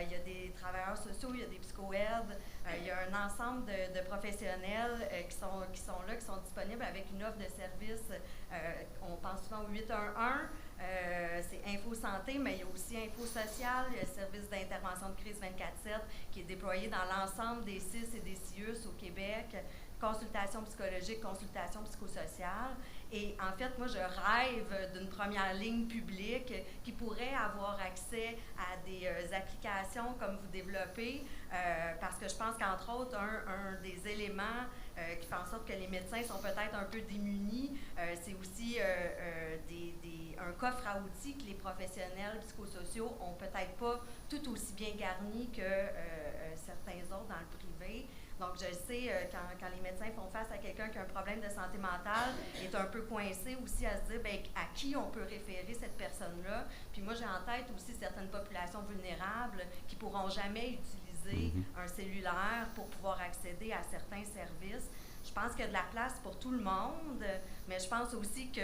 Il y a des travailleurs sociaux, il y a des psychoaides, il y a un ensemble de professionnels qui sont là, qui sont disponibles avec une offre de services. On pense souvent au 811, c'est Info Santé, mais il y a aussi Info Social, il y a le service d'intervention de crise 24/7 qui est déployé dans l'ensemble des CIS et des CIUS au Québec. Consultation psychologique, consultation psychosociale. Et en fait, moi, je rêve d'une première ligne publique qui pourrait avoir accès à des applications comme vous développez, parce que je pense qu'entre autres, un des éléments qui fait en sorte que les médecins sont peut-être un peu démunis, c'est aussi un coffre à outils que les professionnels psychosociaux ont peut-être pas tout aussi bien garni que certains autres dans le privé. Donc, je sais, quand les médecins font face à quelqu'un qui a un problème de santé mentale, est un peu coincé aussi à se dire, bien, à qui on peut référer cette personne-là. Puis moi, j'ai en tête aussi certaines populations vulnérables qui ne pourront jamais utiliser un cellulaire pour pouvoir accéder à certains services. Je pense qu'il y a de la place pour tout le monde, mais je pense aussi que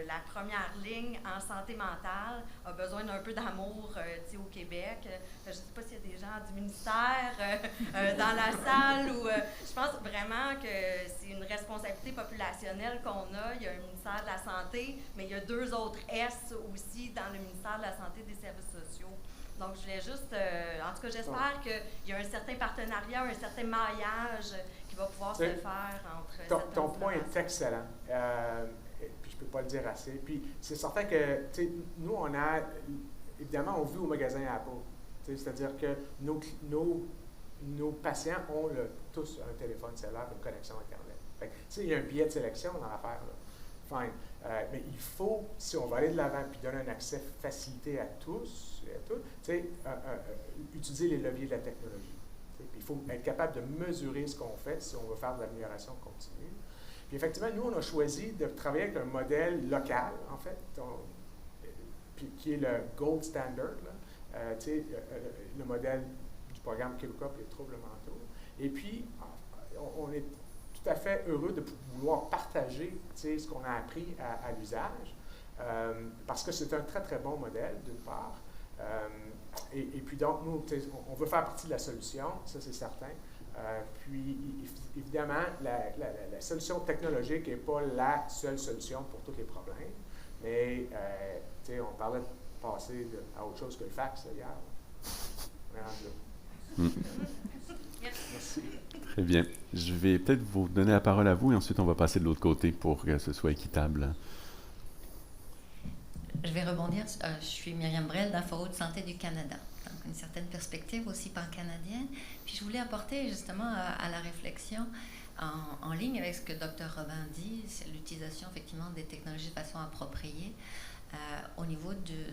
la première ligne en santé mentale a besoin d'un peu d'amour au Québec. Je ne sais pas s'il y a des gens du ministère dans la salle ou je pense vraiment que c'est une responsabilité populationnelle qu'on a. Il y a un ministère de la Santé, mais il y a 2 autres S aussi dans le ministère de la Santé et des services sociaux. Donc, je voulais juste, en tout cas, j'espère qu'il y a un certain partenariat, un certain maillage qui va pouvoir se faire entre... Ton point est excellent. peux pas le dire assez. Puis c'est certain que, nous, évidemment, on vit au magasin Apple. C'est-à-dire que nos patients ont tous un téléphone cellulaire, une connexion Internet. Fait que, il y a un biais de sélection dans l'affaire. Fine. Mais il faut, si on va aller de l'avant et donner un accès facilité à tous, utiliser les leviers de la technologie. Il faut être capable de mesurer ce qu'on fait si on veut faire de l'amélioration continue. Puis effectivement, nous, on a choisi de travailler avec un modèle local, en fait, qui est le gold standard, le modèle du programme Québécois pour les troubles mentaux. Et puis, on est tout à fait heureux de vouloir partager ce qu'on a appris à l'usage, parce que c'est un très, très bon modèle, d'une part. Et puis donc, nous, on veut faire partie de la solution, ça c'est certain. Puis, évidemment, la solution technologique n'est pas la seule solution pour tous les problèmes, mais on parlait de passer à autre chose que le fax hier. On est rendu là. Merci. Très bien. Je vais peut-être vous donner la parole à vous et ensuite on va passer de l'autre côté pour que ce soit équitable. Je vais rebondir. Je suis Myriam Brel d'Info de Santé du Canada. Donc, une certaine perspective aussi pan-canadienne. Puis, je voulais apporter justement à la réflexion en ligne avec ce que Dr. Robin dit, c'est l'utilisation effectivement des technologies de façon appropriée au niveau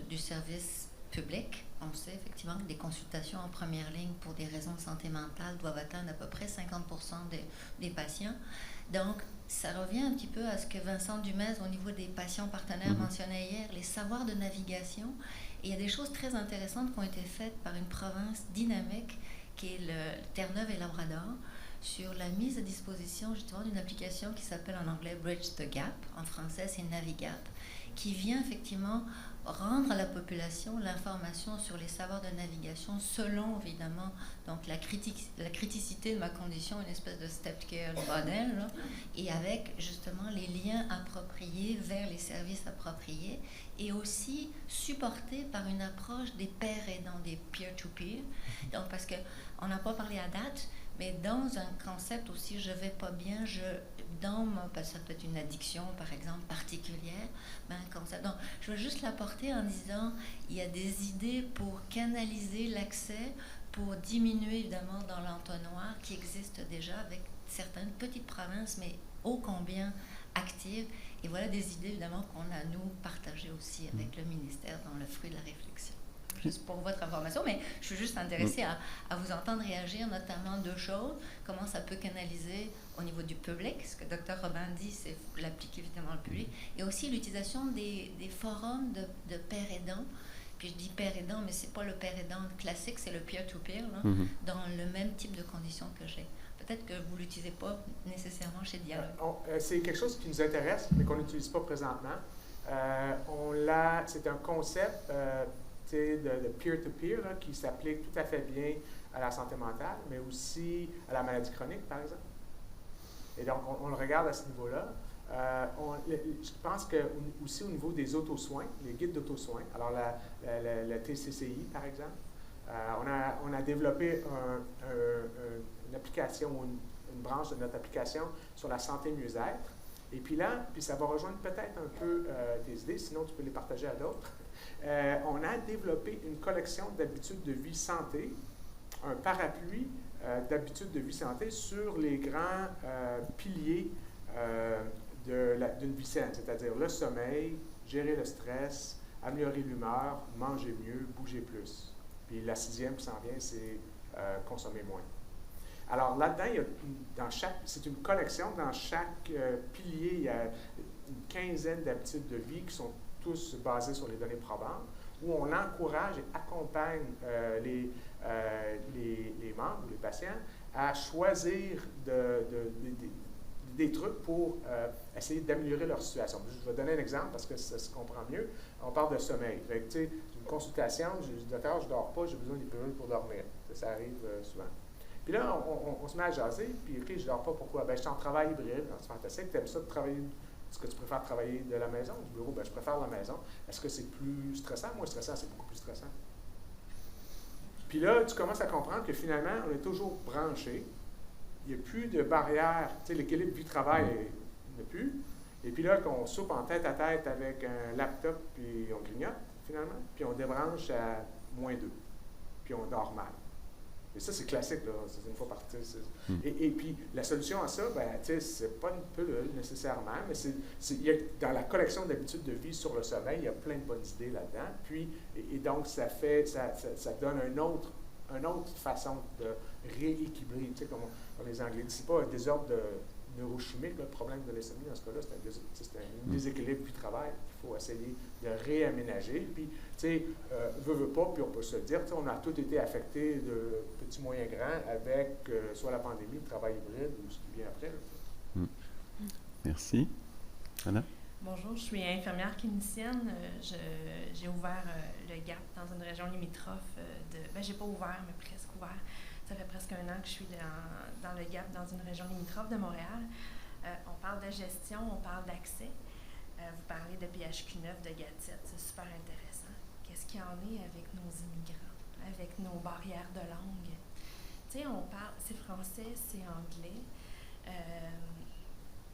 du service public. On sait effectivement que des consultations en première ligne pour des raisons de santé mentale doivent atteindre à peu près 50% des patients. Donc, ça revient un petit peu à ce que Vincent Dumais, au niveau des patients partenaires, mentionnait hier, les savoirs de navigation. Et il y a des choses très intéressantes qui ont été faites par une province dynamique qui est le Terre-Neuve et Labrador sur la mise à disposition justement d'une application qui s'appelle en anglais Bridge the Gap, en français c'est Navigap, qui vient effectivement rendre à la population l'information sur les savoirs de navigation selon évidemment donc la criticité de ma condition, une espèce de step care modèle, là, et avec justement les liens appropriés vers les services appropriés et aussi supporté par une approche des pairs aidants, des peer-to-peer. Donc parce qu'on n'a pas parlé à date, mais dans un concept aussi, je vais pas bien, parce que ça peut être une addiction, par exemple, particulière, concept. Donc, je veux juste l'apporter en disant, il y a des idées pour canaliser l'accès, pour diminuer, évidemment, dans l'entonnoir, qui existe déjà avec certaines petites provinces, mais ô combien actives. Et voilà des idées, évidemment, qu'on a, nous, partagées aussi avec le ministère dans le fruit de la réflexion. Juste pour votre information, mais je suis juste intéressée à vous entendre réagir, notamment deux choses. Comment ça peut canaliser au niveau du public, ce que Dr. Robin dit, c'est l'appliquer évidemment au public, et aussi l'utilisation des forums de pairs aidants. Puis je dis pairs aidants, mais c'est pas le père aidant classique, c'est le peer-to-peer, là, dans le même type de conditions que j'ai. Peut-être que vous ne l'utilisez pas nécessairement chez Dialogue. C'est quelque chose qui nous intéresse, mais qu'on n'utilise pas présentement. C'est un concept de peer-to-peer là, qui s'applique tout à fait bien à la santé mentale, mais aussi à la maladie chronique, par exemple. Et donc, on le regarde à ce niveau-là. Je pense que aussi au niveau des autosoins, les guides d'autosoins, alors la TCCI, par exemple, on a développé une application ou une branche de notre application sur la santé mieux-être. Et puis là, ça va rejoindre peut-être un peu tes idées, sinon tu peux les partager à d'autres. On a développé une collection d'habitudes de vie santé, un parapluie d'habitudes de vie santé sur les grands piliers d'une vie saine, c'est-à-dire le sommeil, gérer le stress, améliorer l'humeur, manger mieux, bouger plus. Puis la sixième qui s'en vient, c'est consommer moins. Alors là-dedans, c'est une collection, dans chaque pilier, il y a une quinzaine d'habitudes de vie qui sont tous basés sur les données probantes, où on encourage et accompagne les membres, les patients, à choisir des trucs pour essayer d'améliorer leur situation. Je vais donner un exemple parce que ça se comprend mieux. On parle de sommeil. Fait que, une consultation, je dis, docteur, je ne dors pas, j'ai besoin des pilules pour dormir. Ça arrive souvent. Puis là, on se met à jaser, puis OK, je ne dors pas, pourquoi? Je suis en travail hybride, c'est fantastique, tu aimes ça de travailler. Est-ce que tu préfères travailler de la maison ou du bureau? Je préfère la maison. Est-ce que c'est plus stressant? Moi, stressant, c'est beaucoup plus stressant. Puis là, tu commences à comprendre que finalement, on est toujours branché. Il n'y a plus de barrière. L'équilibre vie-travail n'est plus. Et puis là, qu'on soupe en tête à tête avec un laptop, puis on clignote, finalement, puis on débranche à -2, puis on dort mal. Et ça, c'est classique, là, c'est une fois par et puis, la solution à ça, ben, tu sais, c'est pas une pilule nécessairement, mais dans la collection d'habitudes de vie sur le sommeil, il y a plein de bonnes idées là-dedans. Puis, et donc, ça donne une autre façon de rééquilibrer, tu sais, comme les Anglais disent, c'est pas un désordre neurochimique, là, le problème de l'insomnie dans ce cas-là, c'est un déséquilibre vie-travail qu'il faut essayer de réaménager. Puis, tu sais, veut pas, puis on peut se le dire, on a tous été affectés de petits, moyens, grands avec soit la pandémie, le travail hybride ou ce qui vient après. Merci. Anna? Bonjour, je suis infirmière clinicienne. J'ai ouvert le GAP dans une région limitrophe j'ai pas ouvert, mais presque ouvert. Ça fait presque 1 an que je suis dans le GAP, dans une région limitrophe de Montréal. On parle de gestion, on parle d'accès. Vous parlez de PHQ9, de GATIT, c'est super intéressant. Qu'est-ce qu'il y en est avec nos immigrants, avec nos barrières de langue? Tu sais, on parle, c'est français, c'est anglais.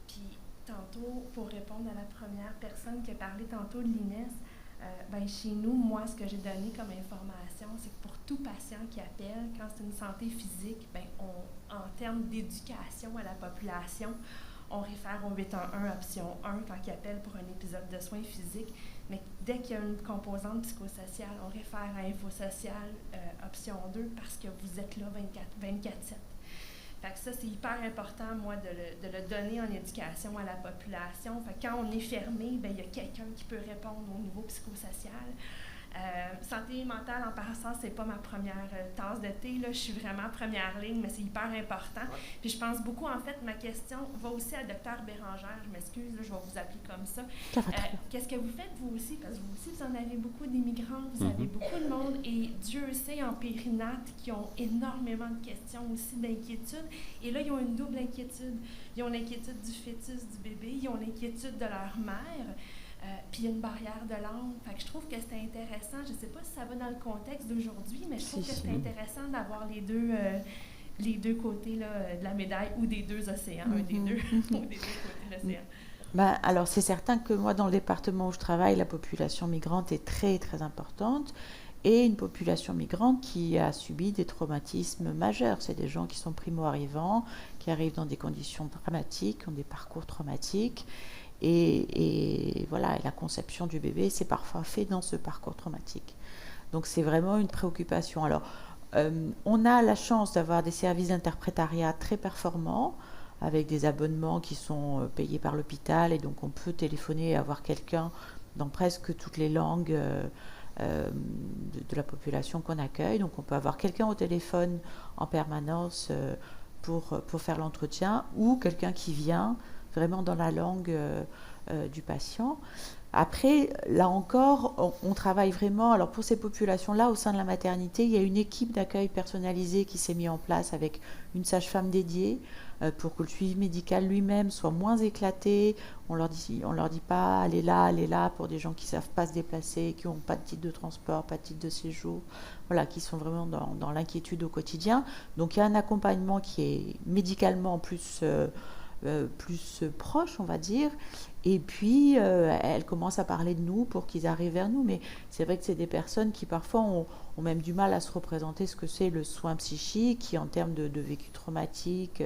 Puis, tantôt, pour répondre à la première personne qui a parlé tantôt de l'INES, chez nous, moi, ce que j'ai donné comme information, c'est que pour tout patient qui appelle, quand c'est une santé physique, en termes d'éducation à la population, on réfère au 811 option 1 quand il appelle pour un épisode de soins physiques. Mais dès qu'il y a une composante psychosociale, on réfère à InfoSocial option 2 parce que vous êtes là 24/7. Fait que ça, c'est hyper important, moi, de le donner en éducation à la population. Fait que quand on est fermé, il y a quelqu'un qui peut répondre au niveau psychosocial. Santé mentale, en passant, c'est pas ma première tasse de thé. Là. Je suis vraiment première ligne, mais c'est hyper important. Ouais. Puis je pense beaucoup, en fait, ma question va aussi à Dr Bérangère. Je m'excuse, là, je vais vous appeler comme ça. Qu'est-ce que vous faites, vous aussi? Parce que vous aussi, vous en avez beaucoup d'immigrants, vous avez beaucoup de monde. Et Dieu sait, en périnate, qui ont énormément de questions aussi, d'inquiétudes. Et là, ils ont une double inquiétude. Ils ont l'inquiétude du fœtus, du bébé. Ils ont l'inquiétude de leur mère. Puis il y a une barrière de langue. Fait que je trouve que c'est intéressant. Je ne sais pas si ça va dans le contexte d'aujourd'hui, mais je trouve que c'est intéressant d'avoir les deux côtés là, de la médaille ou des deux océans, un des deux, ou des deux côtés de l'océan. Alors, c'est certain que moi, dans le département où je travaille, la population migrante est très, très importante. Et une population migrante qui a subi des traumatismes majeurs. C'est des gens qui sont primo-arrivants, qui arrivent dans des conditions dramatiques, qui ont des parcours traumatiques. Et voilà, la conception du bébé, c'est parfois fait dans ce parcours traumatique. Donc c'est vraiment une préoccupation. Alors, on a la chance d'avoir des services d'interprétariat très performants, avec des abonnements qui sont payés par l'hôpital, et donc on peut téléphoner et avoir quelqu'un dans presque toutes les langues de la population qu'on accueille. Donc on peut avoir quelqu'un au téléphone en permanence pour faire l'entretien, ou quelqu'un qui vient vraiment dans la langue du patient. Après, là encore, on travaille vraiment. Alors pour ces populations-là, au sein de la maternité, il y a une équipe d'accueil personnalisée qui s'est mise en place avec une sage-femme dédiée pour que le suivi médical lui-même soit moins éclaté. On leur dit pas allez là pour des gens qui savent pas se déplacer, qui n'ont pas de titre de transport, pas de titre de séjour, voilà, qui sont vraiment dans l'inquiétude au quotidien. Donc il y a un accompagnement qui est médicalement plus proche, on va dire, et puis elle commence à parler de nous pour qu'ils arrivent vers nous, mais c'est vrai que c'est des personnes qui parfois ont même du mal à se représenter ce que c'est le soin psychique, qui en termes de vécu traumatique,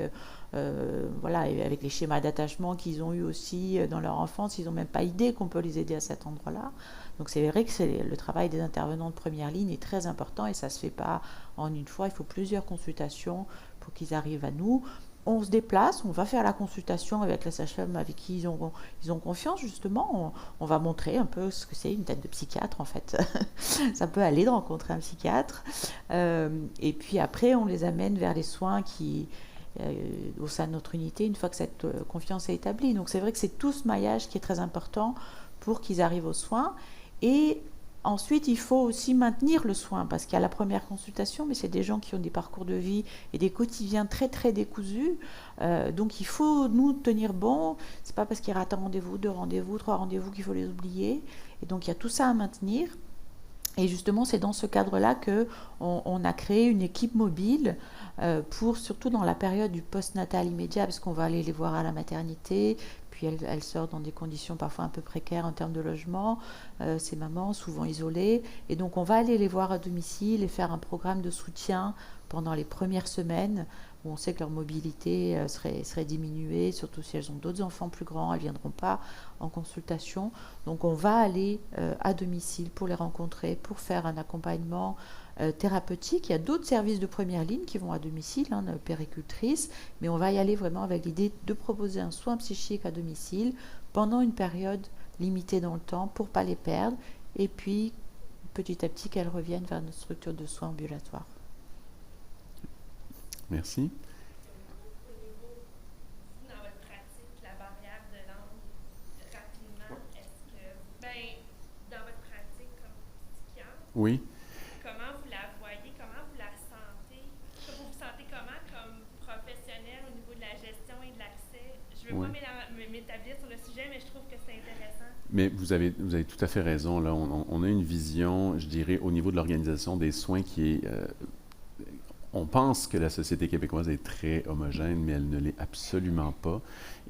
voilà, et avec les schémas d'attachement qu'ils ont eu aussi dans leur enfance, ils n'ont même pas idée qu'on peut les aider à cet endroit-là. Donc c'est vrai que le travail des intervenants de première ligne est très important, et ça ne se fait pas en une fois, il faut plusieurs consultations pour qu'ils arrivent à nous. On se déplace, on va faire la consultation avec la sage-femme avec qui ils ont confiance, justement. On va montrer un peu ce que c'est une tête de psychiatre, en fait. Ça peut aller de rencontrer un psychiatre. Et puis après, on les amène vers les soins au sein de notre unité, une fois que cette confiance est établie. Donc c'est vrai que c'est tout ce maillage qui est très important pour qu'ils arrivent aux soins. Et ensuite, il faut aussi maintenir le soin, parce qu'il y a la première consultation, mais c'est des gens qui ont des parcours de vie et des quotidiens très, très décousus. Donc, il faut nous tenir bon. Ce n'est pas parce qu'il rate un rendez-vous, 2 rendez-vous, 3 rendez-vous qu'il faut les oublier. Et donc, il y a tout ça à maintenir. Et justement, c'est dans ce cadre-là qu'on a créé une équipe mobile surtout dans la période du postnatal immédiat, parce qu'on va aller les voir à la maternité, puis elle sort dans des conditions parfois un peu précaires en termes de logement, ces mamans souvent isolées, et donc on va aller les voir à domicile et faire un programme de soutien pendant les premières semaines où on sait que leur mobilité serait diminuée, surtout si elles ont d'autres enfants plus grands, elles ne viendront pas en consultation. Donc on va aller à domicile pour les rencontrer, pour faire un accompagnement thérapeutique. Il y a d'autres services de première ligne qui vont à domicile, péricultrices, mais on va y aller vraiment avec l'idée de proposer un soin psychique à domicile pendant une période limitée dans le temps pour ne pas les perdre, et puis petit à petit qu'elles reviennent vers notre structure de soins ambulatoires. Merci. Dans votre pratique, la barrière de langue, rapidement, est-ce que, dans votre pratique comme psychiatre, Oui. comment vous la voyez, comment vous la sentez, vous vous sentez comment comme professionnel au niveau de la gestion et de l'accès? Je ne veux pas m'établir sur le sujet, mais je trouve que c'est intéressant. Mais vous avez tout à fait raison. Là, on a une vision, je dirais, au niveau de l'organisation des soins qui est... on pense que la société québécoise est très homogène, mais elle ne l'est absolument pas.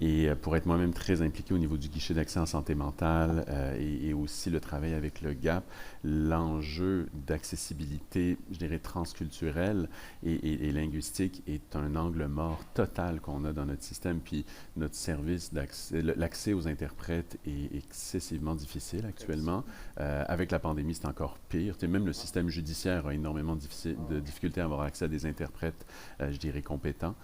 Et pour être moi-même très impliqué au niveau du guichet d'accès en santé mentale et aussi le travail avec le GAP, l'enjeu d'accessibilité, je dirais, transculturelle et linguistique est un angle mort total qu'on a dans notre système. Puis notre service d'accès, l'accès aux interprètes est excessivement difficile actuellement. Avec la pandémie, c'est encore pire. Même le système judiciaire a énormément de difficultés à avoir accès à des interprètes, je dirais, compétents.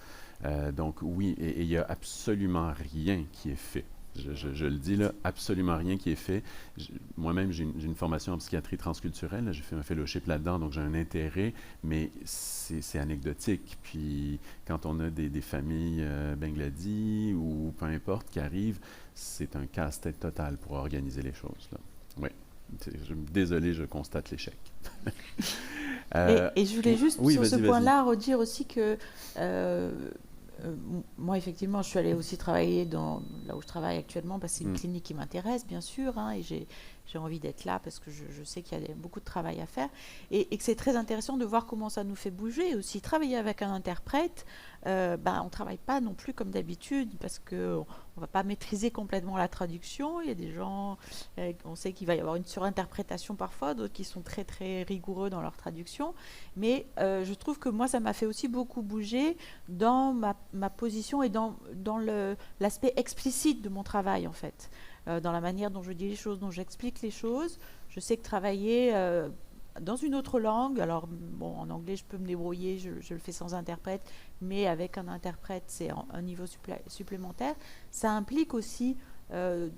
Donc oui, et il n'y a absolument rien qui est fait. Je le dis là, absolument rien qui est fait. Moi-même, j'ai une formation en psychiatrie transculturelle. J'ai fait un fellowship là-dedans, donc j'ai un intérêt, mais c'est anecdotique. Puis quand on a des familles Bangladis ou peu importe qui arrivent, c'est un casse-tête total pour organiser les choses. Là. Oui, désolé, je constate l'échec. Et je voulais juste, oui, sur ce point-là, redire aussi que moi, effectivement, je suis allée aussi travailler là où je travaille actuellement, parce que c'est une clinique qui m'intéresse, bien sûr, et j'ai envie d'être là parce que je sais qu'il y a beaucoup de travail à faire et que c'est très intéressant de voir comment ça nous fait bouger. Aussi, travailler avec un interprète, on ne travaille pas non plus comme d'habitude parce qu'on ne va pas maîtriser complètement la traduction. Il y a des gens, on sait qu'il va y avoir une surinterprétation parfois, d'autres qui sont très très rigoureux dans leur traduction. Mais je trouve que moi, ça m'a fait aussi beaucoup bouger dans ma position et dans l'aspect explicite de mon travail, en fait. Dans la manière dont je dis les choses, dont j'explique les choses. Je sais que travailler dans une autre langue, alors bon, en anglais je peux me débrouiller, je le fais sans interprète, mais avec un interprète c'est un niveau supplémentaire. Ça implique aussi de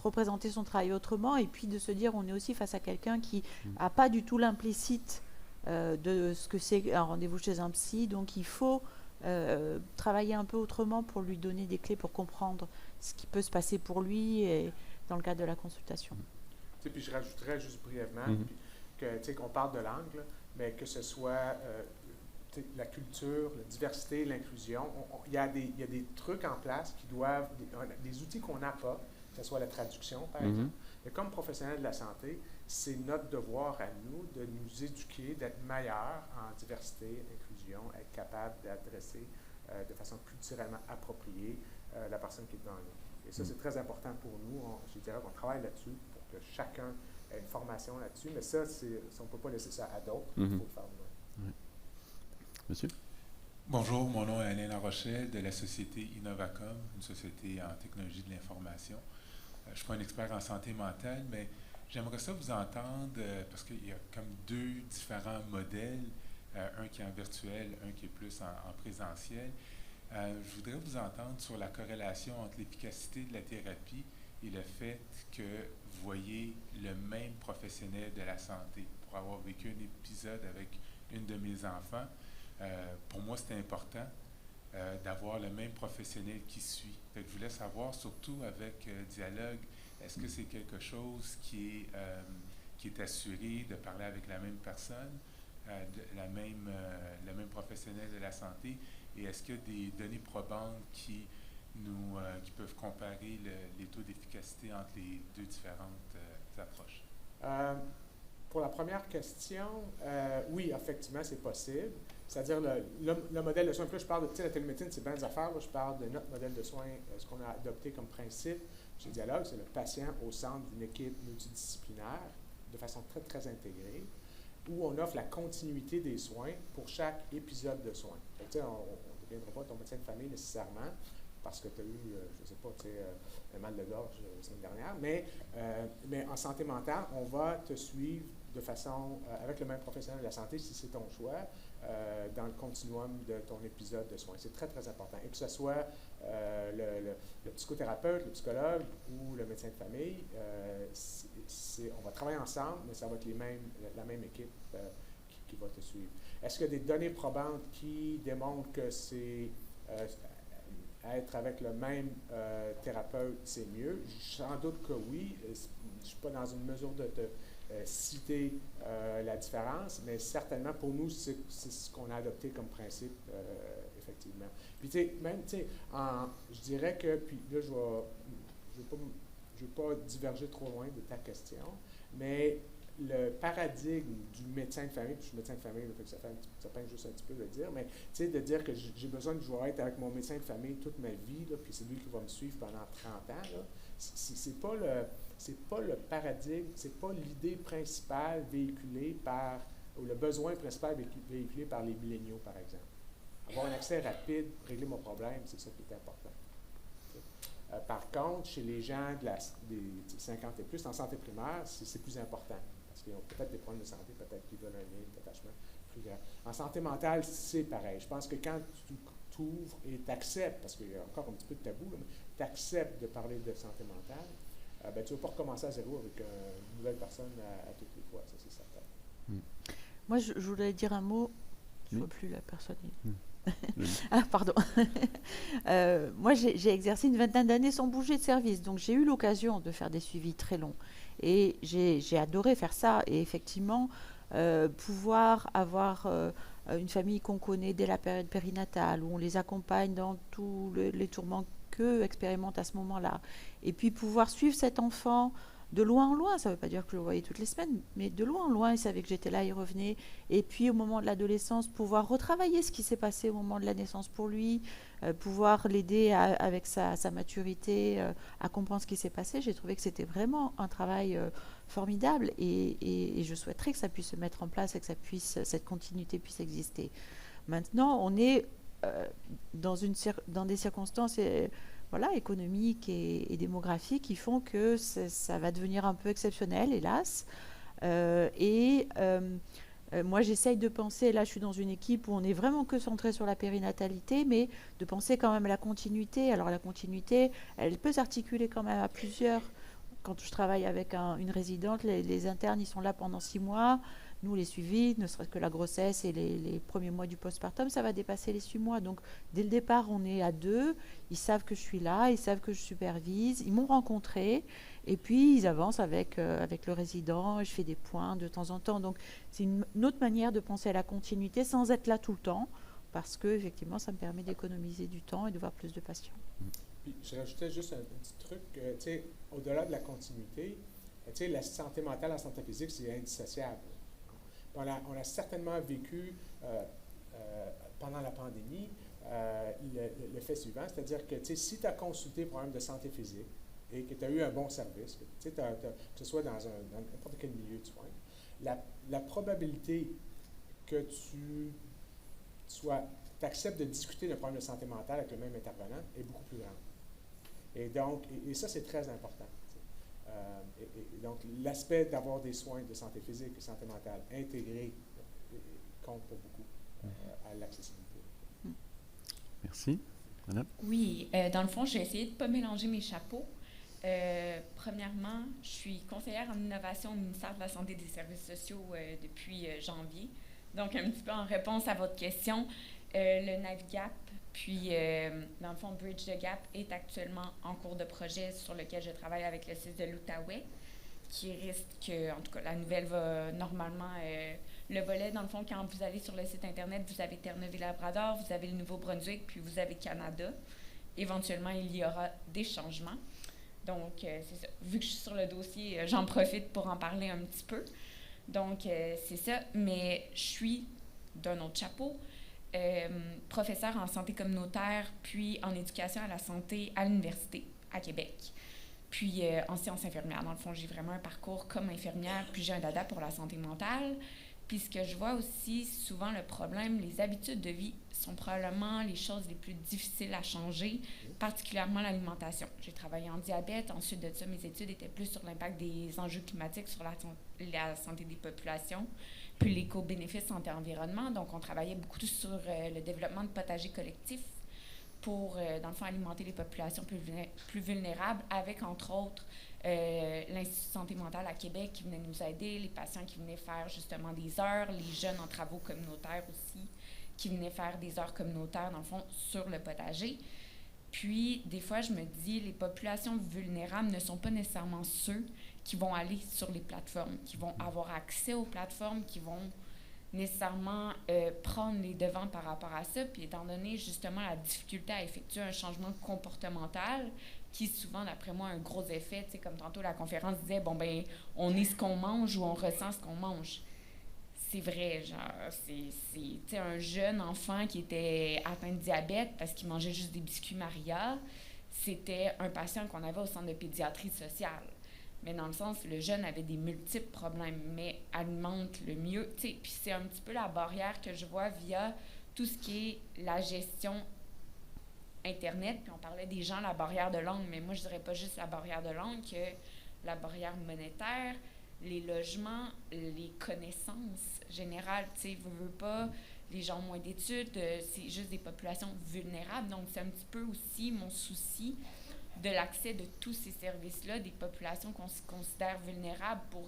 représenter son travail autrement et puis de se dire on est aussi face à quelqu'un qui n'a pas du tout l'implicite de ce que c'est un rendez-vous chez un psy, donc il faut travailler un peu autrement pour lui donner des clés pour comprendre ce qui peut se passer pour lui et dans le cadre de la consultation. Puis je rajouterais juste brièvement qu'on parle de langue, là, mais que ce soit la culture, la diversité, l'inclusion, il y a des trucs en place qui doivent, des outils qu'on n'a pas, que ce soit la traduction par exemple, mais comme professionnels de la santé, c'est notre devoir à nous de nous éduquer, d'être meilleurs en diversité, inclusion, être capable d'adresser de façon culturellement appropriée la personne qui est devant nous. Et ça, c'est très important pour nous. Je dirais qu'on travaille là-dessus pour que chacun ait une formation là-dessus, mais ça, on ne peut pas laisser ça à d'autres, il faut le faire nous-mêmes. Monsieur? Bonjour, mon nom est Alain Larochelle de la société Innovacom, une société en technologie de l'information. Je ne suis pas un expert en santé mentale, mais j'aimerais ça vous entendre parce qu'il y a comme deux différents modèles, un qui est en virtuel, un qui est plus en présentiel. Je voudrais vous entendre sur la corrélation entre l'efficacité de la thérapie et le fait que vous voyez le même professionnel de la santé. Pour avoir vécu un épisode avec une de mes enfants, pour moi, c'était important d'avoir le même professionnel qui suit. Fait que je voulais savoir, surtout avec Dialogue, est-ce que c'est quelque chose qui est assuré de parler avec la même personne, le même professionnel de la santé, et est-ce qu'il y a des données probantes qui peuvent comparer les taux d'efficacité entre les deux différentes approches? pour la première question, oui, effectivement, c'est possible. C'est-à-dire le modèle de soins. Puis là, je parle de la télémédecine, c'est bien des affaires. Là, je parle de notre modèle de soins, ce qu'on a adopté comme principe chez Dialogue, c'est le patient au centre d'une équipe multidisciplinaire, de façon très, très intégrée, où on offre la continuité des soins pour chaque épisode de soins. On ne deviendra pas ton médecin de famille nécessairement, parce que tu as eu, je ne sais pas, un mal de gorge la semaine dernière, mais en santé mentale, on va te suivre de façon, avec le même professionnel de la santé, si c'est ton choix, dans le continuum de ton épisode de soins. C'est très, très important. Et que ce soit le psychothérapeute, le psychologue ou le médecin de famille, on va travailler ensemble, mais ça va être la même équipe qui va te suivre. Est-ce qu'il y a des données probantes qui démontrent que c'est être avec le même thérapeute, c'est mieux? Sans doute que oui. Je ne suis pas dans une mesure de citer la différence, mais certainement pour nous, c'est ce qu'on a adopté comme principe, effectivement. Puis, je dirais que, puis là, je ne vais pas diverger trop loin de ta question, mais le paradigme du médecin de famille, puis je suis médecin de famille, donc ça peine juste un petit peu de le dire, mais de dire que j'ai besoin de jouer être avec mon médecin de famille toute ma vie, là, puis c'est lui qui va me suivre pendant 30 ans, là, c'est pas le paradigme, c'est pas l'idée principale véhiculée par, ou le besoin principal véhiculé par les milléniaux, par exemple. Avoir un accès rapide pour régler mon problème, c'est ça qui est important. Par contre, chez les gens des 50 et plus, en santé primaire, c'est plus important. Parce qu'ils ont peut-être des problèmes de santé, peut-être qu'ils veulent un lien d'attachement plus grand. En santé mentale, c'est pareil. Je pense que quand tu t'ouvres et tu acceptes, parce qu'il y a encore un petit peu de tabou, mais tu acceptes de parler de santé mentale, tu ne vas pas recommencer à zéro avec une nouvelle personne à toutes les fois, ça c'est certain. Moi, je voulais dire un mot. Je ne vois plus la personne. Oui. Ah, pardon. Moi, j'ai exercé une vingtaine d'années sans bouger de service. Donc, j'ai eu l'occasion de faire des suivis très longs. Et j'ai adoré faire ça. Et effectivement, pouvoir avoir une famille qu'on connaît dès la période périnatale, où on les accompagne dans tous les tourments qu'eux expérimentent à ce moment-là. Et puis, pouvoir suivre cet enfant de loin en loin, ça ne veut pas dire que je le voyais toutes les semaines, mais de loin en loin, il savait que j'étais là, il revenait. Et puis au moment de l'adolescence, pouvoir retravailler ce qui s'est passé au moment de la naissance pour lui, pouvoir l'aider avec sa maturité à comprendre ce qui s'est passé, j'ai trouvé que c'était vraiment un travail formidable et je souhaiterais que ça puisse se mettre en place et que cette continuité puisse exister. Maintenant, on est dans des circonstances économiques et démographiques qui font que ça va devenir un peu exceptionnel, hélas. Moi, j'essaye de penser, là je suis dans une équipe où on n'est vraiment que centré sur la périnatalité, mais de penser quand même à la continuité. Alors la continuité, elle peut s'articuler quand même à plusieurs. Quand je travaille avec une résidente, les internes, ils sont là pendant 6 mois. Nous, les suivis, ne serait-ce que la grossesse et les premiers mois du postpartum, ça va dépasser les 6 mois. Donc, dès le départ, on est à 2. Ils savent que je suis là, ils savent que je supervise. Ils m'ont rencontré et puis ils avancent avec le résident. Je fais des points de temps en temps. Donc, c'est une autre manière de penser à la continuité sans être là tout le temps parce que, effectivement, ça me permet d'économiser du temps et de voir plus de patients. Puis, je rajoutais juste un petit truc, au-delà de la continuité, la santé mentale et la santé physique, c'est indissociable. On a certainement vécu pendant la pandémie le fait suivant, c'est-à-dire que si tu as consulté pour un problème de santé physique et que tu as eu un bon service, que ce soit dans n'importe quel milieu de soins, la probabilité que tu acceptes de discuter d'un problème de santé mentale avec le même intervenant est beaucoup plus grande. Et donc, et ça, c'est très important. Donc, l'aspect d'avoir des soins de santé physique et santé mentale intégrés compte pour beaucoup à l'accessibilité. Merci. Madame? Oui, dans le fond, j'ai essayé de ne pas mélanger mes chapeaux. Premièrement, je suis conseillère en innovation au ministère de la Santé et des Services sociaux depuis janvier. Donc, un petit peu en réponse à votre question, le Navigap, puis dans le fond, Bridge the Gap est actuellement en cours de projet sur lequel je travaille avec le CIS de l'Outaouais, qui risque que, en tout cas, la nouvelle va normalement, le volet, dans le fond, quand vous allez sur le site Internet, vous avez Terre-Neuve-et-Labrador, vous avez le Nouveau-Brunswick, puis vous avez Canada. Éventuellement, il y aura des changements. Donc, c'est ça. Vu que je suis sur le dossier, j'en profite pour en parler un petit peu. Donc, c'est ça. Mais je suis, d'un autre chapeau, professeure en santé communautaire, puis en éducation à la santé à l'université à Québec. Puis en sciences infirmières. Dans le fond, j'ai vraiment un parcours comme infirmière, puis j'ai un dada pour la santé mentale. Puis ce que je vois aussi, souvent le problème, les habitudes de vie sont probablement les choses les plus difficiles à changer, particulièrement l'alimentation. J'ai travaillé en diabète. Ensuite de ça, mes études étaient plus sur l'impact des enjeux climatiques sur la santé des populations, puis l'éco-bénéfice santé-environnement. Donc, on travaillait beaucoup sur le développement de potagers collectifs pour, dans le fond, alimenter les populations plus vulnérables, avec, entre autres, l'Institut de santé mentale à Québec qui venait nous aider, les patients qui venaient faire justement des heures, les jeunes en travaux communautaires aussi, qui venaient faire des heures communautaires, dans le fond, sur le potager. Puis, des fois, je me dis, les populations vulnérables ne sont pas nécessairement ceux qui vont aller sur les plateformes, qui vont avoir accès aux plateformes, qui vont nécessairement prendre les devants par rapport à ça, puis étant donné justement la difficulté à effectuer un changement comportemental, qui souvent, d'après moi, a un gros effet, tu sais, comme tantôt la conférence disait, bon ben, on est ce qu'on mange ou on ressent ce qu'on mange. C'est vrai, genre, tu sais, un jeune enfant qui était atteint de diabète parce qu'il mangeait juste des biscuits Maria, c'était un patient qu'on avait au centre de pédiatrie sociale. Mais dans le sens, le jeune avait des multiples problèmes, mais alimente le mieux. Tu sais, puis c'est un petit peu la barrière que je vois via tout ce qui est la gestion Internet. Puis on parlait des gens, la barrière de langue, mais moi, je dirais pas juste la barrière de langue, que la barrière monétaire, les logements, les connaissances générales. Tu sais, veux pas, les gens ont moins d'études, c'est juste des populations vulnérables. Donc, c'est un petit peu aussi mon souci de l'accès de tous ces services-là, des populations qu'on se considère vulnérables pour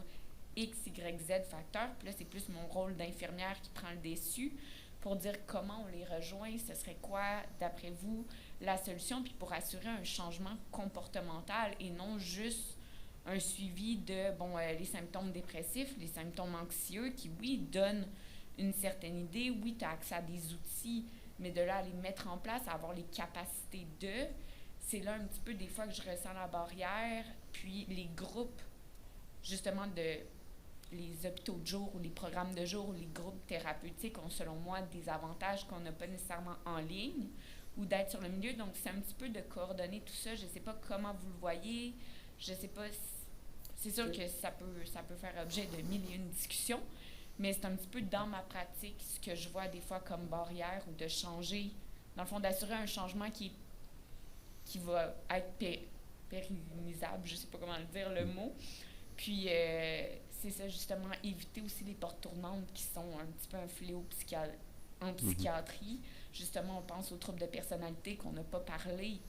X, Y, Z facteurs. Puis là, c'est plus mon rôle d'infirmière qui prend le dessus pour dire comment on les rejoint, ce serait quoi, d'après vous, la solution, puis pour assurer un changement comportemental et non juste un suivi de, les symptômes dépressifs, les symptômes anxieux qui, oui, donnent une certaine idée, oui, tu as accès à des outils, mais de là à les mettre en place, à avoir les capacités de... C'est là un petit peu des fois que je ressens la barrière, puis les groupes, justement, les hôpitaux de jour ou les programmes de jour ou les groupes thérapeutiques ont, selon moi, des avantages qu'on n'a pas nécessairement en ligne ou d'être sur le milieu. Donc, c'est un petit peu de coordonner tout ça. Je ne sais pas comment vous le voyez. Je ne sais pas... C'est sûr que ça peut faire objet de mille et une discussions, mais c'est un petit peu dans ma pratique ce que je vois des fois comme barrière ou de changer, dans le fond, d'assurer un changement qui va être pérennisable, je ne sais pas comment le dire, le mot. Puis, c'est ça, justement, éviter aussi les portes tournantes qui sont un petit peu un fléau en psychiatrie. Justement, on pense aux troubles de personnalité qu'on n'a pas parlé,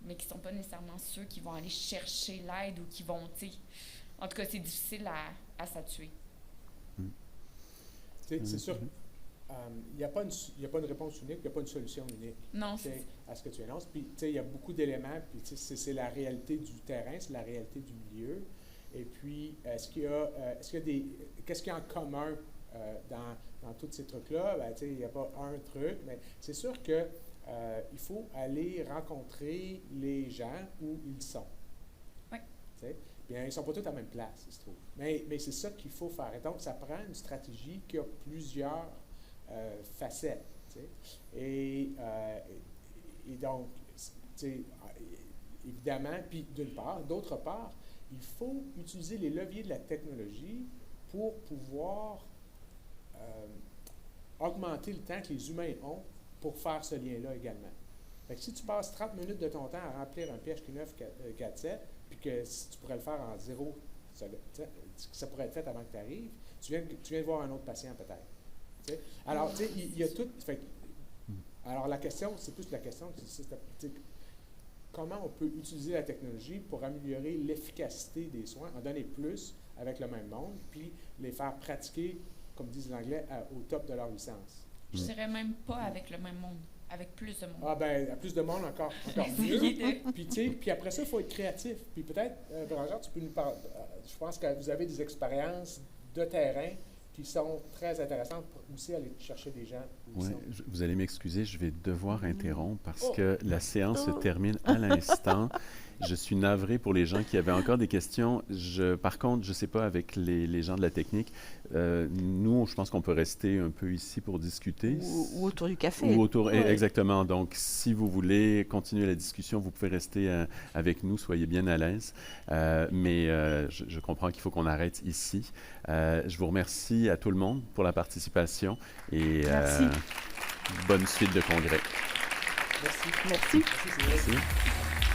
mais qui ne sont pas nécessairement ceux qui vont aller chercher l'aide ou qui vont, tu sais... En tout cas, c'est difficile à s'attuer. C'est sûr. Il n'y a pas une réponse unique, il n'y a pas une solution unique à ce que tu énonces. Puis, il y a beaucoup d'éléments, puis c'est la réalité du terrain, c'est la réalité du milieu. Et puis, qu'est-ce qu'il y a en commun dans tous ces trucs-là? Ben, il n'y a pas un truc, mais c'est sûr que il faut aller rencontrer les gens où ils sont. Oui. Bien, ils ne sont pas tous à la même place, il se trouve. Mais c'est ça qu'il faut faire. Et donc, ça prend une stratégie qui a plusieurs facettes. Et donc, évidemment, puis d'une part, d'autre part, il faut utiliser les leviers de la technologie pour pouvoir augmenter le temps que les humains ont pour faire ce lien-là également. Fait que si tu passes 30 minutes de ton temps à remplir un PHQ-9 4.7, puis que si tu pourrais le faire en 0, ça pourrait être fait avant que tu arrives, tu viens de voir un autre patient peut-être. T'sais? Alors, tu sais, il y a tout. Fait, alors, la question, c'est plus la question, comment on peut utiliser la technologie pour améliorer l'efficacité des soins, en donner plus avec le même monde, puis les faire pratiquer, comme disent les Anglais, au top de leur licence. Je dirais même pas avec le même monde, avec plus de monde. Ah ben, plus de monde encore mieux. Puis après ça, il faut être créatif. Puis peut-être, Bérangère, tu peux nous parler, je pense que vous avez des expériences de terrain qui sont très intéressantes pour aussi aller chercher des gens. Oui, vous allez m'excuser, je vais devoir interrompre parce que la séance se termine à l'instant Je suis navré pour les gens qui avaient encore des questions. Par contre, je ne sais pas avec les gens de la technique, nous, je pense qu'on peut rester un peu ici pour discuter. Ou autour du café. Ou autour, Oui. exactement. Donc, si vous voulez continuer la discussion, vous pouvez rester avec nous, soyez bien à l'aise. Mais je comprends qu'il faut qu'on arrête ici. Je vous remercie à tout le monde pour la participation et bonne suite de congrès. Merci. Merci. Merci. Merci.